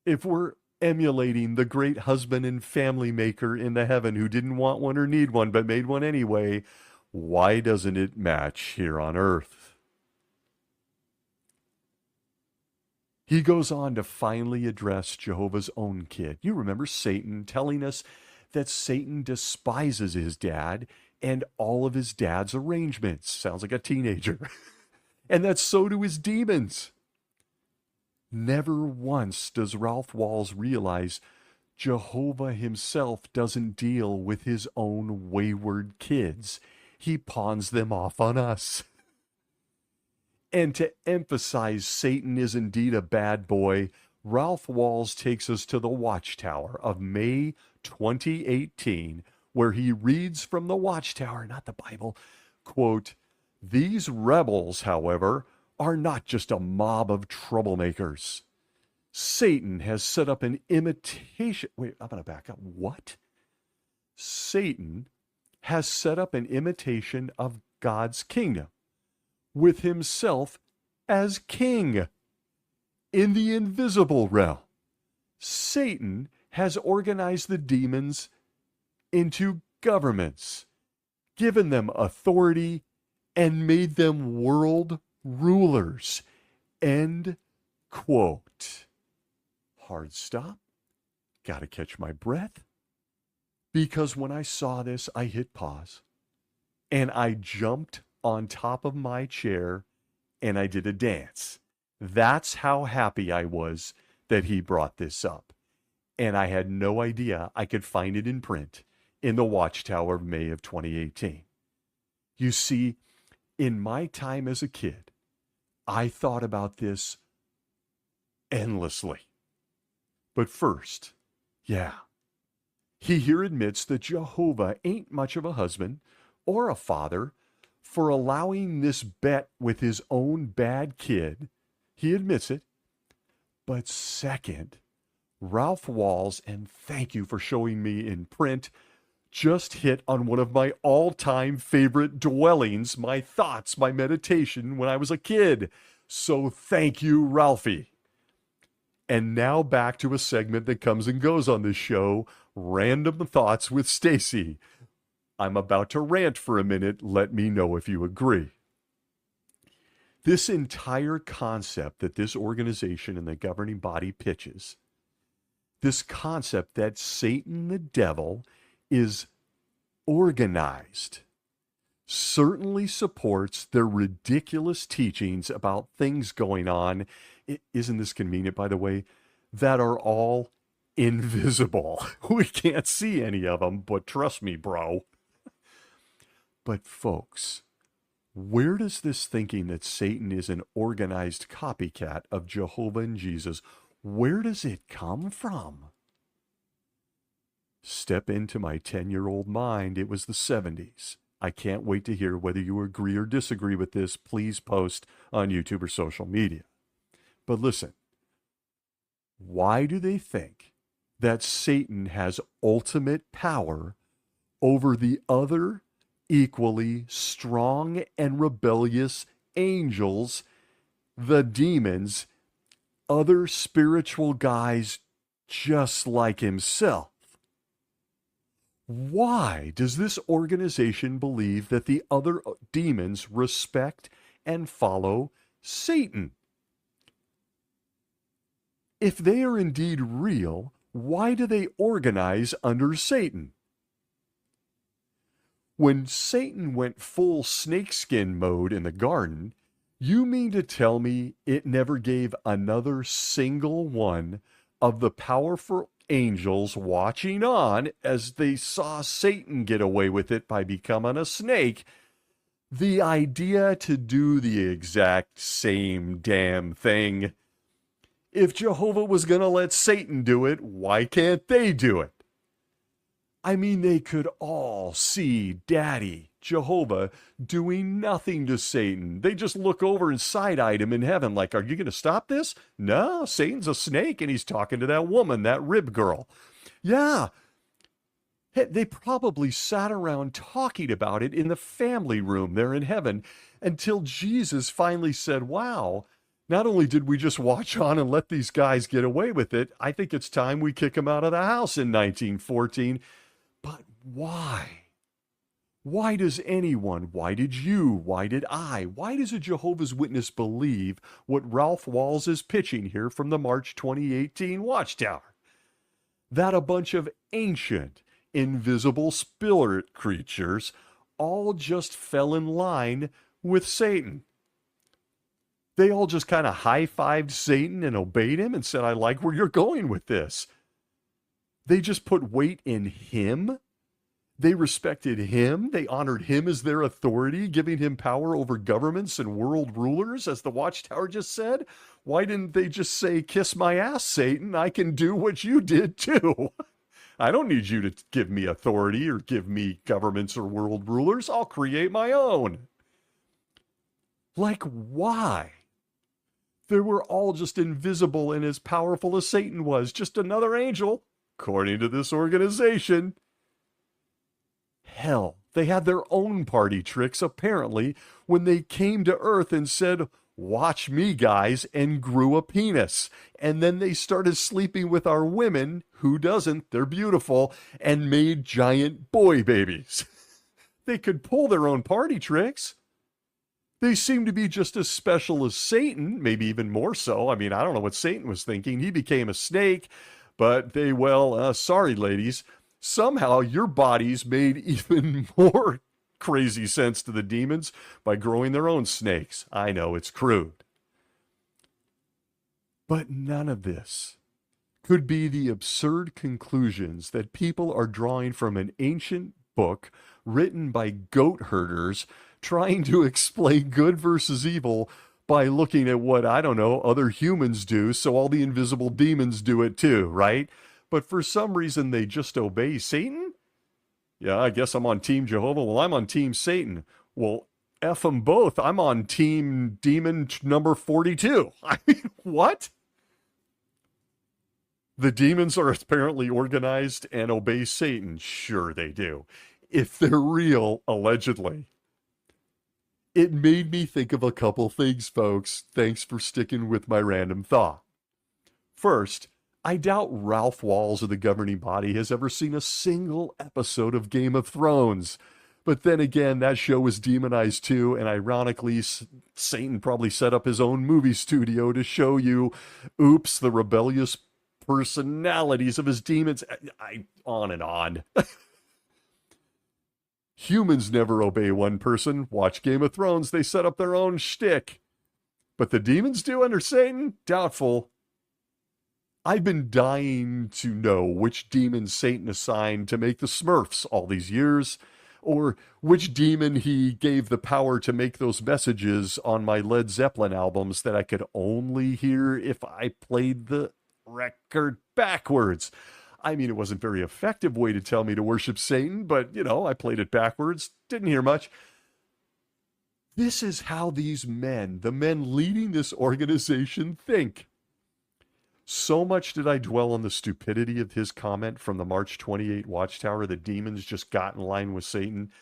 If we're emulating the great husband and family maker in the heaven who didn't want one or need one but made one anyway, why doesn't it match here on earth? He goes on to finally address Jehovah's own kid. You remember Satan telling us that Satan despises his dad and all of his dad's arrangements. Sounds like a teenager. And that's so do his demons. Never once does Ralph Walls realize Jehovah himself doesn't deal with his own wayward kids. He pawns them off on us. And to emphasize Satan is indeed a bad boy, Ralph Walls takes us to the Watchtower of May 2018, where he reads from the Watchtower, not the Bible, quote, "These rebels, however, are not just a mob of troublemakers. Satan has set up an imitation..." Wait, I'm going to back up. What? Satan has set up an imitation of God's kingdom with himself as king in the invisible realm. Satan has organized the demons into governments, given them authority, and made them world rulers. End quote. Hard stop. Gotta catch my breath. Because when I saw this, I hit pause. And I jumped on top of my chair and I did a dance. That's how happy I was that he brought this up. And I had no idea I could find it in print in the Watchtower of May of 2018. You see, in my time as a kid, I thought about this endlessly. But first, He here admits that Jehovah ain't much of a husband or a father for allowing this bet with his own bad kid. He admits it. But second, Ralph Walls, and thank you for showing me in print, just hit on one of my all-time favorite dwellings, my thoughts, my meditation when I was a kid. So thank you, Ralphie. And now back to a segment that comes and goes on this show, Random Thoughts with Stacy. I'm about to rant for a minute. Let me know if you agree. This entire concept that this organization and the governing body pitches, this concept that Satan, the devil, is organized, certainly supports their ridiculous teachings about things going on. Isn't this convenient, by the way? That are all invisible. We can't see any of them, but trust me, bro. But folks, where does this thinking that Satan is an organized copycat of Jehovah and Jesus, where does it come from? Step into my 10-year-old mind. It was the 70s. I can't wait to hear whether you agree or disagree with this. Please post on YouTube or social media. But listen, why do they think that Satan has ultimate power over the other equally strong and rebellious angels, the demons, other spiritual guys just like himself? Why does this organization believe that the other demons respect and follow Satan? If they are indeed real, why do they organize under Satan? When Satan went full snakeskin mode in the garden, you mean to tell me it never gave another single one of the powerful angels watching on as they saw Satan get away with it by becoming a snake, the idea to do the exact same damn thing? If Jehovah was going to let Satan do it, why can't they do it? I mean, they could all see Daddy, Jehovah, doing nothing to Satan. They just look over and side-eyed him in heaven like, are you going to stop this? No, Satan's a snake and he's talking to that woman, that rib girl. Yeah. They probably sat around talking about it in the family room there in heaven until Jesus finally said, wow, not only did we just watch on and let these guys get away with it, I think it's time we kick them out of the house in 1914. But why? Why does anyone, why did you, why did I, why does a Jehovah's Witness believe what Ralph Walls is pitching here from the March 2018 Watchtower? That a bunch of ancient, invisible spirit creatures all just fell in line with Satan. They all just kind of high-fived Satan and obeyed him and said, I like where you're going with this. They just put weight in him. They respected him. They honored him as their authority, giving him power over governments and world rulers, as the Watchtower just said. Why didn't they just say, kiss my ass, Satan? I can do what you did too. I don't need you to give me authority or give me governments or world rulers. I'll create my own. Like, why? They were all just invisible and as powerful as Satan was, just another angel. According to this organization. Hell, they had their own party tricks, apparently, when they came to Earth and said, watch me, guys, and grew a penis. And then they started sleeping with our women, who doesn't, they're beautiful, and made giant boy babies. They could pull their own party tricks. They seem to be just as special as Satan, maybe even more so. I mean, I don't know what Satan was thinking. He became a snake. But they, sorry, ladies, somehow your bodies made even more crazy sense to the demons by growing their own snakes. I know, it's crude. But none of this could be the absurd conclusions that people are drawing from an ancient book written by goat herders trying to explain good versus evil by looking at what, I don't know, other humans do, so all the invisible demons do it too, right? but for some reason they just obey Satan? Yeah, I guess I'm on Team Jehovah. Well, I'm on Team Satan. Well, F them both. I'm on Team Demon number 42. I mean, what? The demons are apparently organized and obey Satan. Sure they do. If they're real, allegedly. It made me think of a couple things, folks. Thanks for sticking with my random thought. First, I doubt Ralph Walls of the governing body has ever seen a single episode of Game of Thrones. But then again, that show was demonized too, and ironically, Satan probably set up his own movie studio to show you, oops, the rebellious personalities of his demons. On and on. Humans never obey one person. Watch Game of Thrones, they set up their own shtick. But the demons do under Satan? Doubtful. I've been dying to know which demon Satan assigned to make the Smurfs all these years, or which demon he gave the power to make those messages on my Led Zeppelin albums that I could only hear if I played the record backwards. I mean, it wasn't a very effective way to tell me to worship Satan, but, I played it backwards, didn't hear much. This is how these men, the men leading this organization, think. So much did I dwell on the stupidity of his comment from the March 28 Watchtower, the demons just got in line with Satan,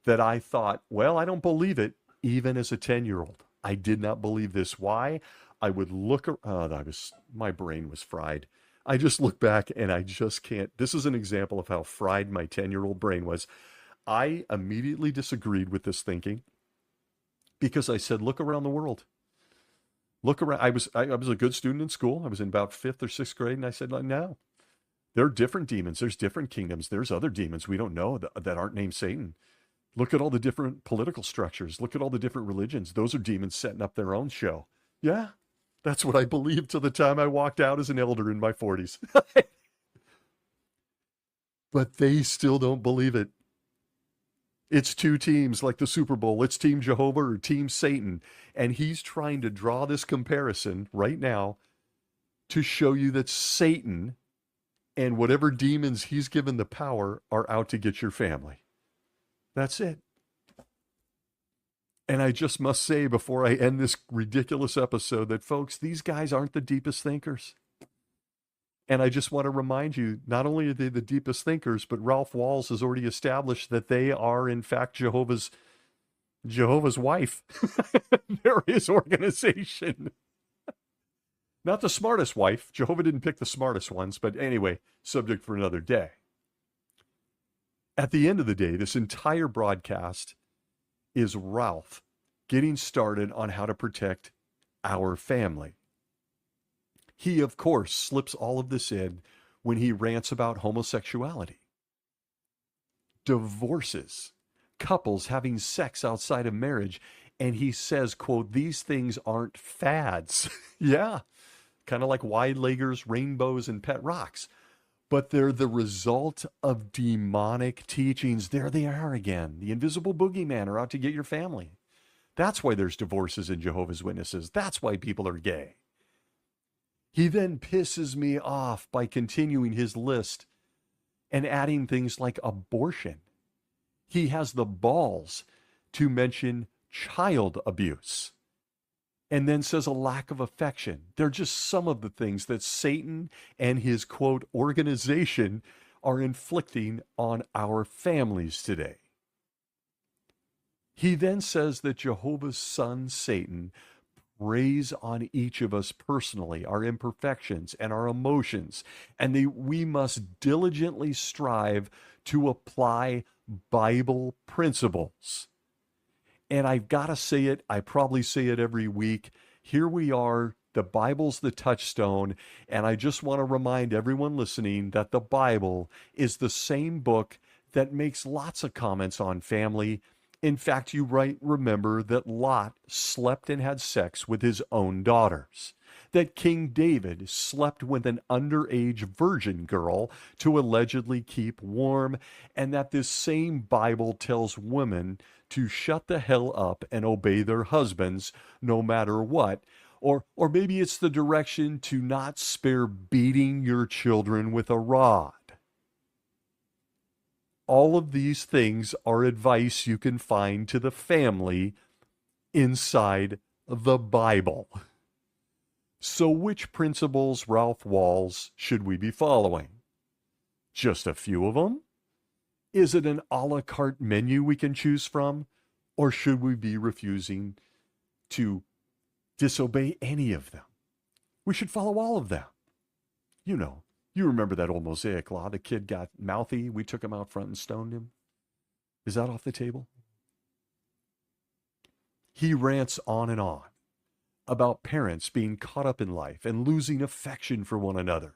that I thought, well, I don't believe it, even as a 10-year-old. I did not believe this. Why? I would look, my brain was fried. I just look back and I just can't. This is an example of how fried my 10-year-old brain was. I immediately disagreed with this thinking because I said, look around the world. Look around. I was a good student in school. I was in about 5th or 6th grade, and I said, no, there are different demons. There's different kingdoms. There's other demons we don't know that aren't named Satan. Look at all the different political structures. Look at all the different religions. Those are demons setting up their own show. Yeah, that's what I believed till the time I walked out as an elder in my 40s. But they still don't believe it. It's two teams like the Super Bowl. It's Team Jehovah or Team Satan. And he's trying to draw this comparison right now to show you that Satan and whatever demons he's given the power are out to get your family. That's it. And I just must say before I end this ridiculous episode that, folks, these guys aren't the deepest thinkers. And I just want to remind you, not only are they the deepest thinkers, but Ralph Walls has already established that they are, in fact, Jehovah's wife. They're his organization. Not the smartest wife. Jehovah didn't pick the smartest ones, but anyway, subject for another day. At the end of the day, this entire broadcast is Ralph getting started on how to protect our family. He, of course, slips all of this in when he rants about homosexuality, divorces, couples having sex outside of marriage, and he says, quote, these things aren't fads. Yeah, kind of like wide-leggers, rainbows, and pet rocks. But they're the result of demonic teachings. There they are again. The invisible boogeyman are out to get your family. That's why there's divorces in Jehovah's Witnesses. That's why people are gay. He then pisses me off by continuing his list and adding things like abortion. He has the balls to mention child abuse and then says a lack of affection. They're just some of the things that Satan and his, quote, organization are inflicting on our families today. He then says that Jehovah's son, Satan, preys on each of us personally, our imperfections and our emotions, and we must diligently strive to apply Bible principles. And I've got to say it, I probably say it every week. Here we are, the Bible's the touchstone, and I just want to remind everyone listening that the Bible is the same book that makes lots of comments on family. In fact, you might remember that Lot slept and had sex with his own daughters, that King David slept with an underage virgin girl to allegedly keep warm, and that this same Bible tells women to shut the hell up and obey their husbands no matter what, Or maybe it's the direction to not spare beating your children with a rod. All of these things are advice you can find to the family inside the Bible. So which principles, Ralph Walls, should we be following? Just a few of them? Is it an a la carte menu we can choose from? Or should we be refusing to disobey any of them? We should follow all of them. You know, you remember that old Mosaic law. The kid got mouthy. We took him out front and stoned him. Is that off the table? He rants on and on about parents being caught up in life and losing affection for one another.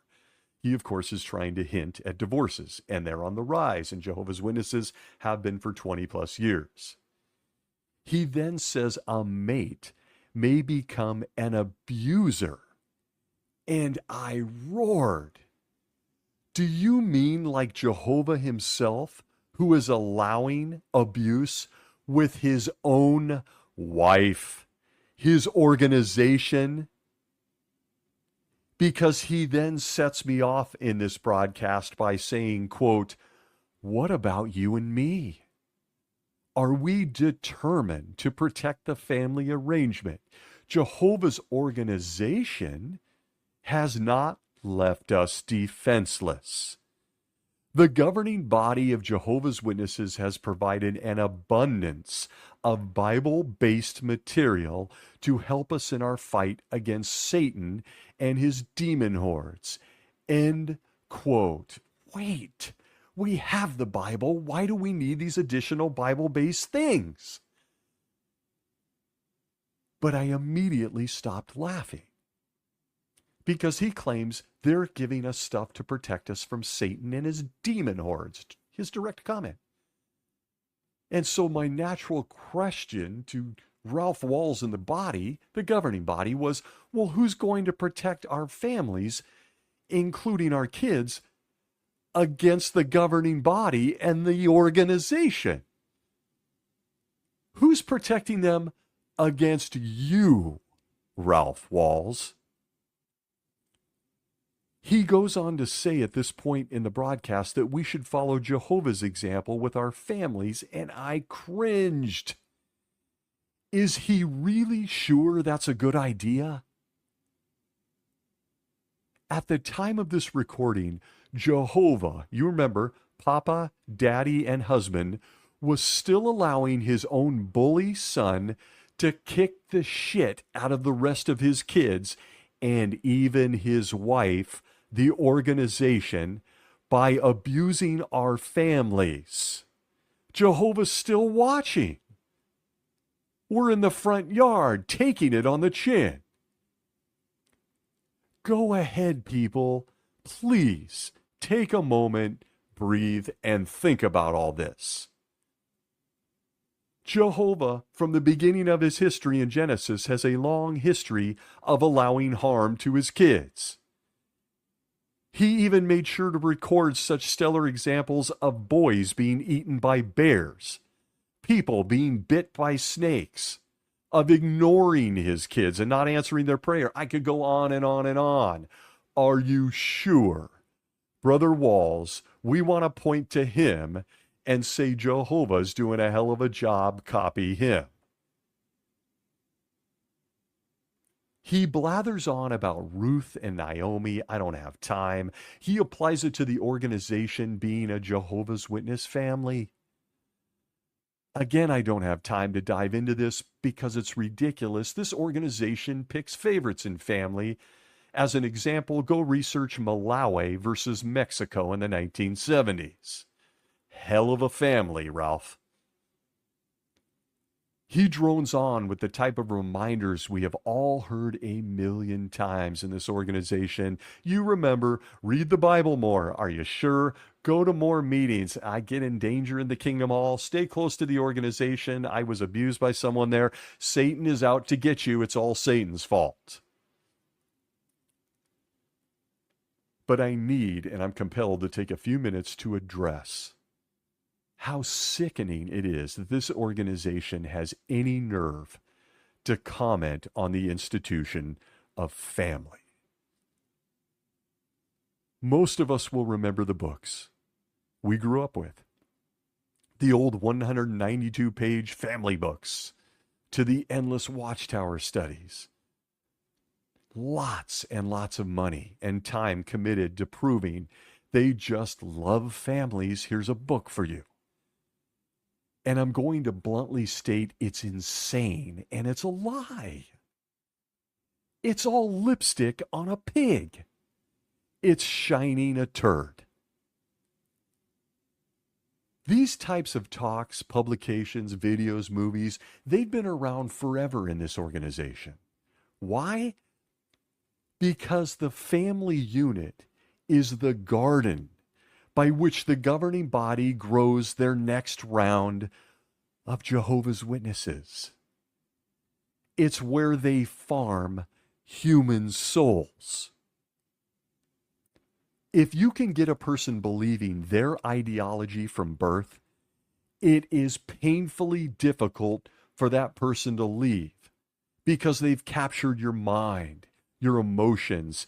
He, of course, is trying to hint at divorces, and they're on the rise, and Jehovah's Witnesses have been for 20 plus years. He then says a mate may become an abuser. And I roared. Do you mean like Jehovah himself, who is allowing abuse with his own wife, his organization? Because he then sets me off in this broadcast by saying, quote, what about you and me? Are we determined to protect the family arrangement? Jehovah's organization has not left us defenseless. The governing body of Jehovah's Witnesses has provided an abundance of Bible-based material to help us in our fight against Satan and his demon hordes. End quote. Wait, we have the Bible. Why do we need these additional Bible-based things? But I immediately stopped laughing, because he claims they're giving us stuff to protect us from Satan and his demon hordes. His direct comment. And so my natural question to Ralph Walls in the body, the governing body, was, well, who's going to protect our families, including our kids, against the governing body and the organization? Who's protecting them against you, Ralph Walls? He goes on to say at this point in the broadcast that we should follow Jehovah's example with our families, and I cringed. Is he really sure that's a good idea? At the time of this recording, Jehovah, you remember, Papa, Daddy, and husband, was still allowing his own bully son to kick the shit out of the rest of his kids and even his wife, the organization, by abusing our families. Jehovah's still watching. We're in the front yard taking it on the chin. Go ahead, people. Please take a moment, breathe, and think about all this. Jehovah, from the beginning of his history in Genesis, has a long history of allowing harm to his kids. He even made sure to record such stellar examples of boys being eaten by bears, people being bit by snakes, of ignoring his kids and not answering their prayer. I could go on and on and on. Are you sure? Brother Walls, we want to point to him and say Jehovah's doing a hell of a job, copy him. He blathers on about Ruth and Naomi. I don't have time. He applies it to the organization being a Jehovah's Witness family. Again, I don't have time to dive into this because it's ridiculous. This organization picks favorites in family. As an example, go research Malawi versus Mexico in the 1970s. Hell of a family, Ralph. He drones on with the type of reminders we have all heard a million times in this organization. You remember, read the Bible more. Are you sure? Go to more meetings. I get in danger in the kingdom hall. Stay close to the organization. I was abused by someone there. Satan is out to get you. It's all Satan's fault. But I need, and I'm compelled to take a few minutes to address how sickening it is that this organization has any nerve to comment on the institution of family. Most of us will remember the books we grew up with. The old 192-page family books to the endless Watchtower studies. Lots and lots of money and time committed to proving they just love families. Here's a book for you. And I'm going to bluntly state it's insane and it's a lie. It's all lipstick on a pig. It's shining a turd. These types of talks, publications, videos, movies, they've been around forever in this organization. Why? Because the family unit is the garden by which the governing body grows their next round of Jehovah's Witnesses. It's where they farm human souls. If you can get a person believing their ideology from birth, it is painfully difficult for that person to leave because they've captured your mind, your emotions.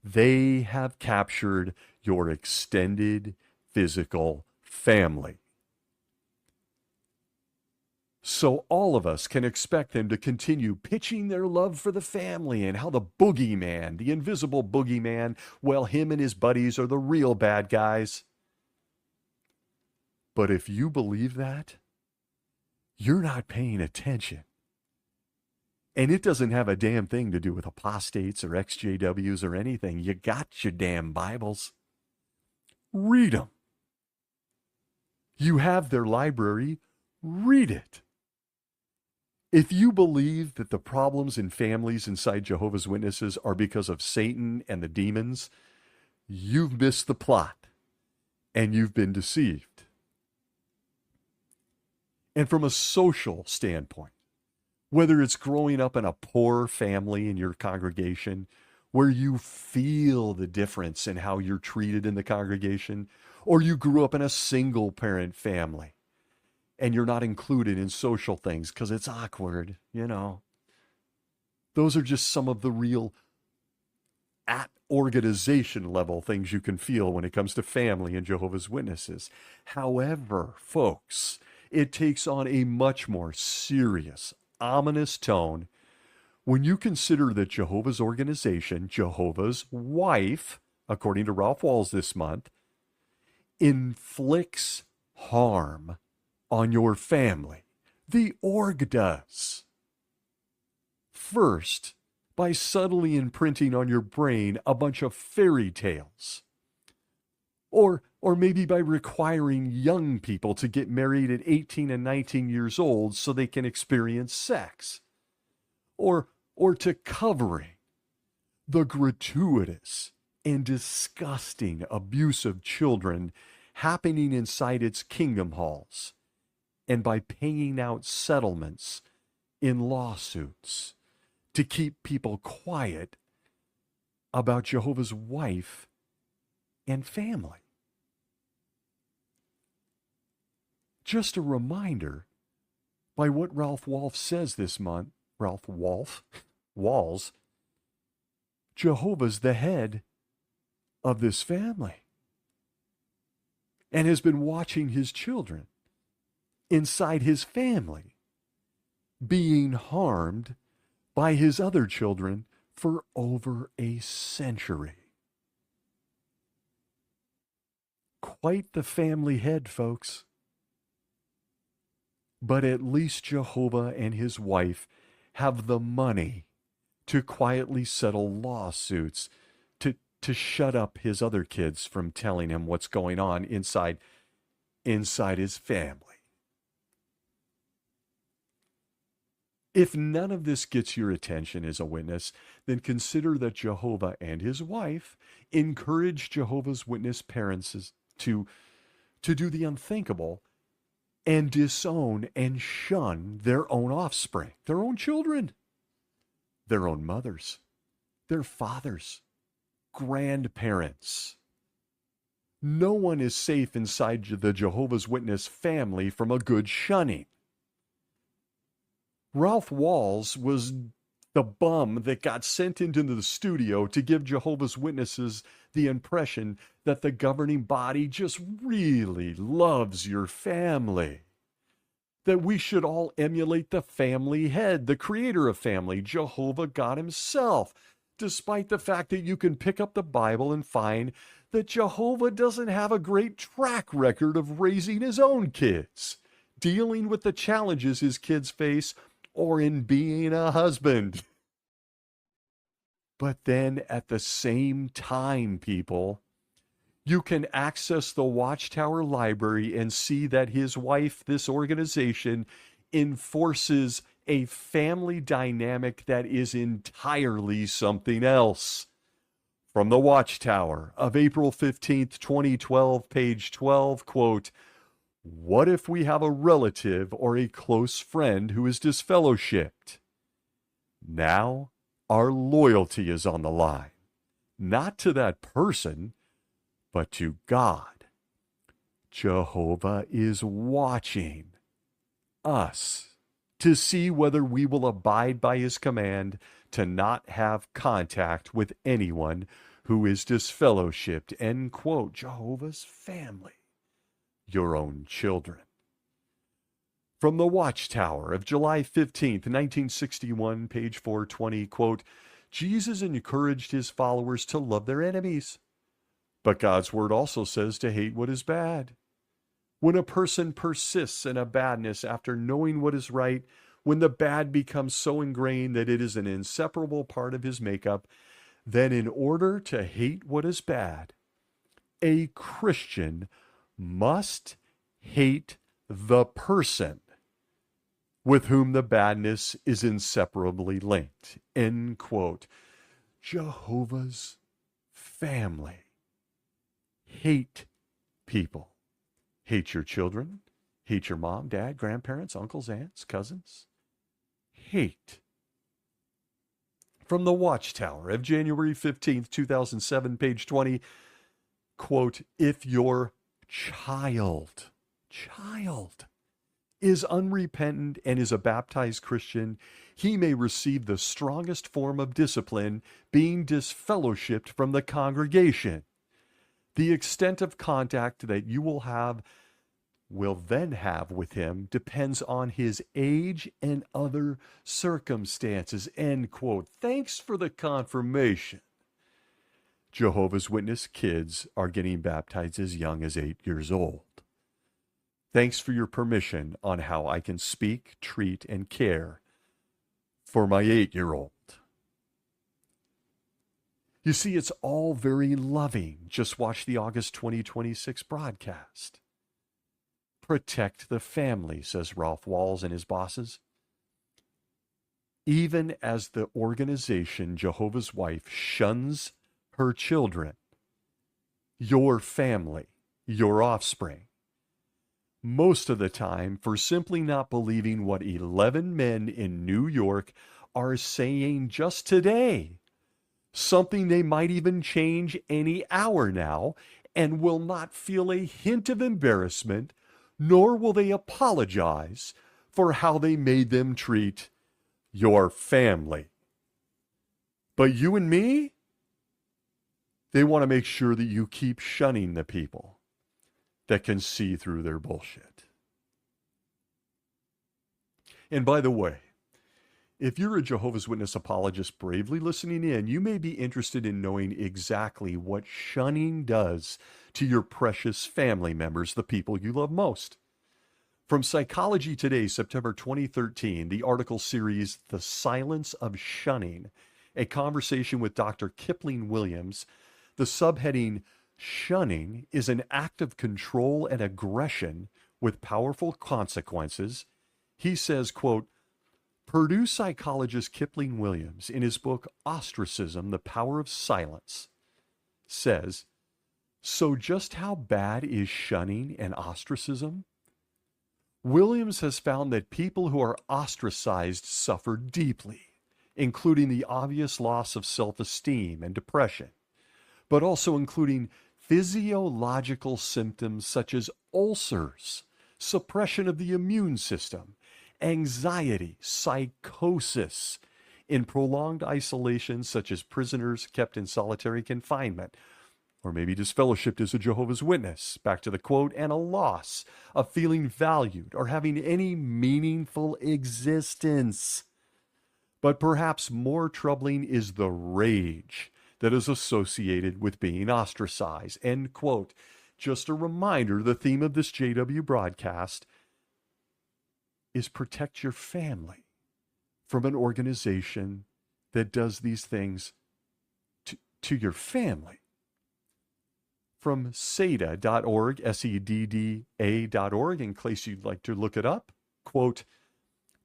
They have captured your extended physical family. So all of us can expect them to continue pitching their love for the family and how the boogeyman, the invisible boogeyman, well, him and his buddies are the real bad guys. But if you believe that, you're not paying attention. And it doesn't have a damn thing to do with apostates or XJWs or anything. You got your damn Bibles. Read them. You have their library. Read it. If you believe that the problems in families inside Jehovah's Witnesses are because of Satan and the demons, you've missed the plot and you've been deceived. And from a social standpoint, whether it's growing up in a poor family in your congregation where you feel the difference in how you're treated in the congregation, or you grew up in a single parent family and you're not included in social things because it's awkward, you know. Those are just some of the real at organization level things you can feel when it comes to family and Jehovah's Witnesses. However, folks, it takes on a much more serious, ominous tone when you consider that Jehovah's organization, Jehovah's wife, according to Ralph Walls this month, inflicts harm on your family. The org does. First, by subtly imprinting on your brain a bunch of fairy tales. Or maybe by requiring young people to get married at 18 and 19 years old so they can experience sex. Or to covering the gratuitous and disgusting abuse of children happening inside its kingdom halls, and by paying out settlements in lawsuits to keep people quiet about Jehovah's wife and family. Just a reminder, by what Ralph Walls says this month, Walls, Jehovah's the head of this family and has been watching his children inside his family being harmed by his other children for over a century. Quite the family head, folks. But at least Jehovah and his wife have the money to quietly settle lawsuits to shut up his other kids from telling him what's going on inside his family. If none of this gets your attention as a witness, then consider that Jehovah and his wife encourage Jehovah's Witness parents to do the unthinkable and disown and shun their own offspring, their own children, their own mothers, their fathers, grandparents. No one is safe inside the Jehovah's Witness family from a good shunning. Ralph Walls was the bum that got sent into the studio to give Jehovah's Witnesses the impression that the governing body just really loves your family. That we should all emulate the family head, the creator of family, Jehovah God himself, despite the fact that you can pick up the Bible and find that Jehovah doesn't have a great track record of raising his own kids, dealing with the challenges his kids face, or in being a husband. But then at the same time, people, you can access the Watchtower Library and see that his wife, this organization, enforces a family dynamic that is entirely something else. From the Watchtower of April 15th, 2012, page 12, quote, "What if we have a relative or a close friend who is disfellowshipped? Now our loyalty is on the line, not to that person, but to God. Jehovah is watching us to see whether we will abide by his command to not have contact with anyone who is disfellowshipped." End quote. Jehovah's family, your own children. From the Watchtower of July 15th, 1961, page 420, quote, "Jesus encouraged his followers to love their enemies. But God's word also says to hate what is bad. When a person persists in a badness after knowing what is right, when the bad becomes so ingrained that it is an inseparable part of his makeup, then in order to hate what is bad, a Christian must hate the person with whom the badness is inseparably linked." End quote. Jehovah's family. Hate people. Hate your children. Hate your mom, dad, grandparents, uncles, aunts, cousins. Hate. From the Watchtower of January 15th, 2007, page 20, quote, "If your child is unrepentant and is a baptized Christian, he may receive the strongest form of discipline, being disfellowshipped from the congregation. The extent of contact that you will then have with him depends on his age and other circumstances." End quote. Thanks for the confirmation. Jehovah's Witness kids are getting baptized as young as 8 years old. Thanks for your permission on how I can speak, treat, and care for my 8-year-old. You see, it's all very loving. Just watch the August 2026 broadcast. Protect the family, says Ralph Walls and his bosses. Even as the organization Jehovah's Wife shuns her children, your family, your offspring, most of the time for simply not believing what 11 men in New York are saying just today. Something they might even change any hour now, and will not feel a hint of embarrassment, nor will they apologize for how they made them treat your family. But you and me, they want to make sure that you keep shunning the people that can see through their bullshit. And by the way, if you're a Jehovah's Witness apologist bravely listening in, you may be interested in knowing exactly what shunning does to your precious family members, the people you love most. From Psychology Today, September 2013, the article series, "The Silence of Shunning," a conversation with Dr. Kipling Williams, the subheading, "Shunning is an act of control and aggression with powerful consequences." He says, quote, Purdue psychologist Kipling Williams, in his book Ostracism, The Power of Silence, says, so just how bad is shunning and ostracism? Williams has found that people who are ostracized suffer deeply, including the obvious loss of self-esteem and depression, but also including physiological symptoms such as ulcers, suppression of the immune system, anxiety, psychosis in prolonged isolation, such as prisoners kept in solitary confinement, or maybe disfellowshipped as a Jehovah's Witness, back to the quote, and a loss of feeling valued or having any meaningful existence. But perhaps more troubling is the rage that is associated with being ostracized. End quote. Just a reminder, the theme of this JW broadcast is protect your family from an organization that does these things to your family. From SEDDA.org, SEDDA.org, in case you'd like to look it up, quote,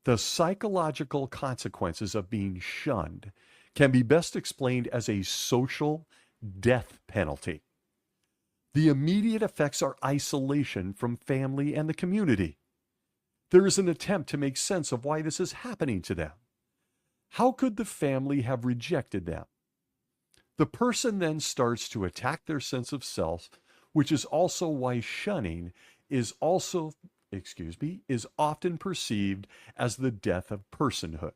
the psychological consequences of being shunned can be best explained as a social death penalty. The immediate effects are isolation from family and the community. There is an attempt to make sense of why this is happening to them. How could the family have rejected them? The person then starts to attack their sense of self, which is also why shunning is often perceived as the death of personhood.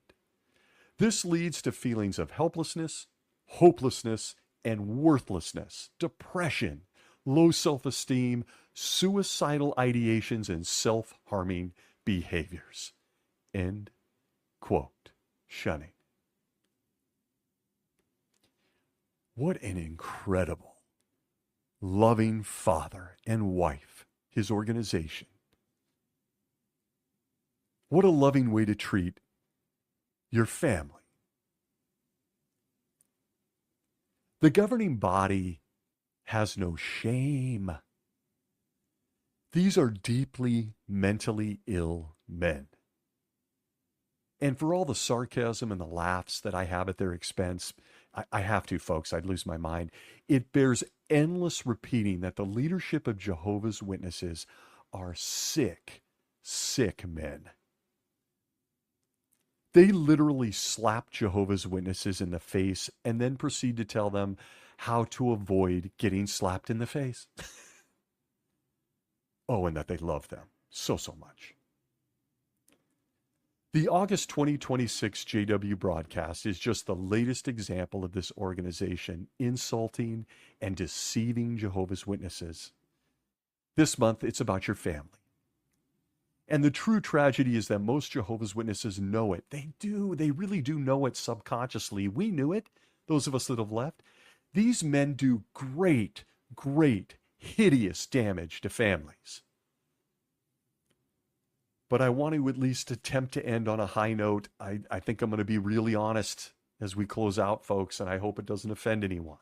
This leads to feelings of helplessness, hopelessness, and worthlessness, depression, low self-esteem, suicidal ideations, and self-harming behaviors. End quote. Shunning. What an incredible, loving father and wife, his organization. What a loving way to treat your family. The governing body has no shame. These are deeply mentally ill men. And for all the sarcasm and the laughs that I have at their expense, I have to, folks, I'd lose my mind. It bears endless repeating that the leadership of Jehovah's Witnesses are sick, sick men. They literally slap Jehovah's Witnesses in the face and then proceed to tell them how to avoid getting slapped in the face. Oh, and that they love them so much. The August 2026 JW broadcast is just the latest example of this organization insulting and deceiving Jehovah's Witnesses. This month, it's about your family. And the true tragedy is that most Jehovah's Witnesses know it. They do. They really do know it subconsciously. We knew it, those of us that have left. These men do great, hideous damage to families. But I want to at least attempt to end on a high note. I think I'm going to be really honest as we close out, folks, and I hope it doesn't offend anyone.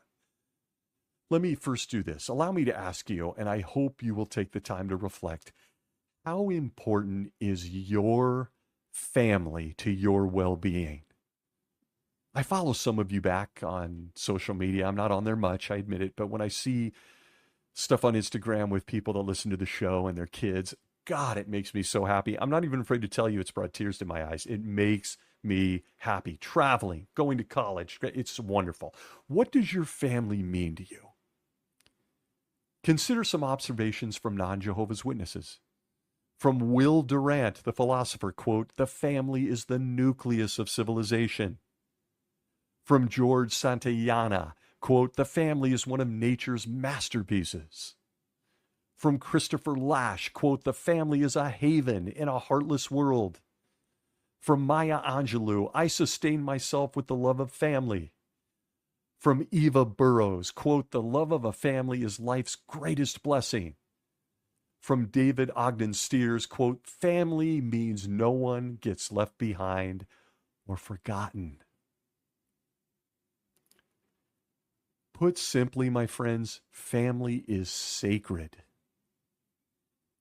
Let me first do this. Allow me to ask you, and I hope you will take the time to reflect, how important is your family to your well-being? I follow some of you back on social media. I'm not on there much, I admit it, but when I see stuff on Instagram with people that listen to the show and their kids, God, it makes me so happy. I'm not even afraid to tell you it's brought tears to my eyes. It makes me happy. Traveling, going to college, it's wonderful. What does your family mean to you? Consider some observations from non-Jehovah's Witnesses. From Will Durant, the philosopher, quote, the family is the nucleus of civilization. From George Santayana, quote, the family is one of nature's masterpieces. From Christopher Lash, quote, the family is a haven in a heartless world. From Maya Angelou, I sustain myself with the love of family. From Eva Burrows, quote, the love of a family is life's greatest blessing. From David Ogden Steers, quote, family means no one gets left behind or forgotten. Put simply, my friends, family is sacred.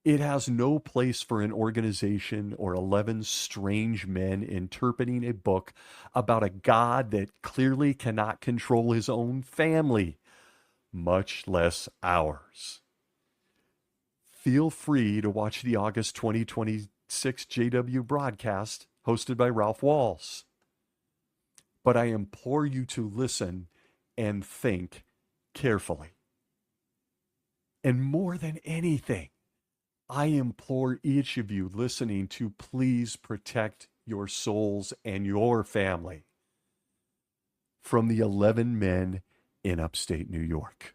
It has no place for an organization or 11 strange men interpreting a book about a God that clearly cannot control his own family, much less ours. Feel free to watch the August 2026 JW broadcast hosted by Ralph Walls. But I implore you to listen and think carefully. And more than anything, I implore each of you listening to please protect your souls and your family from the 11 men in upstate New York.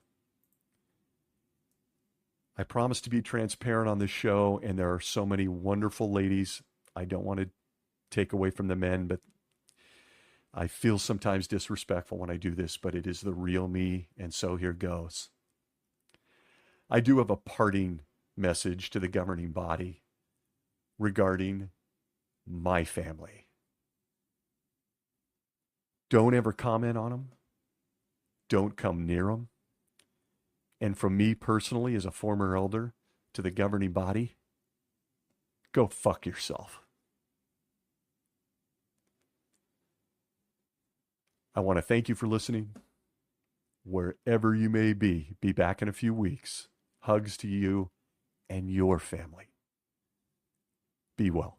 I promise to be transparent on this show, and there are so many wonderful ladies. I don't want to take away from the men, but I feel sometimes disrespectful when I do this, but it is the real me, and so here goes. I do have a parting message to the governing body regarding my family. Don't ever comment on them. Don't come near them. And from me personally, as a former elder, to the governing body, go fuck yourself. I want to thank you for listening. Wherever you may be back in a few weeks. Hugs to you and your family. Be well.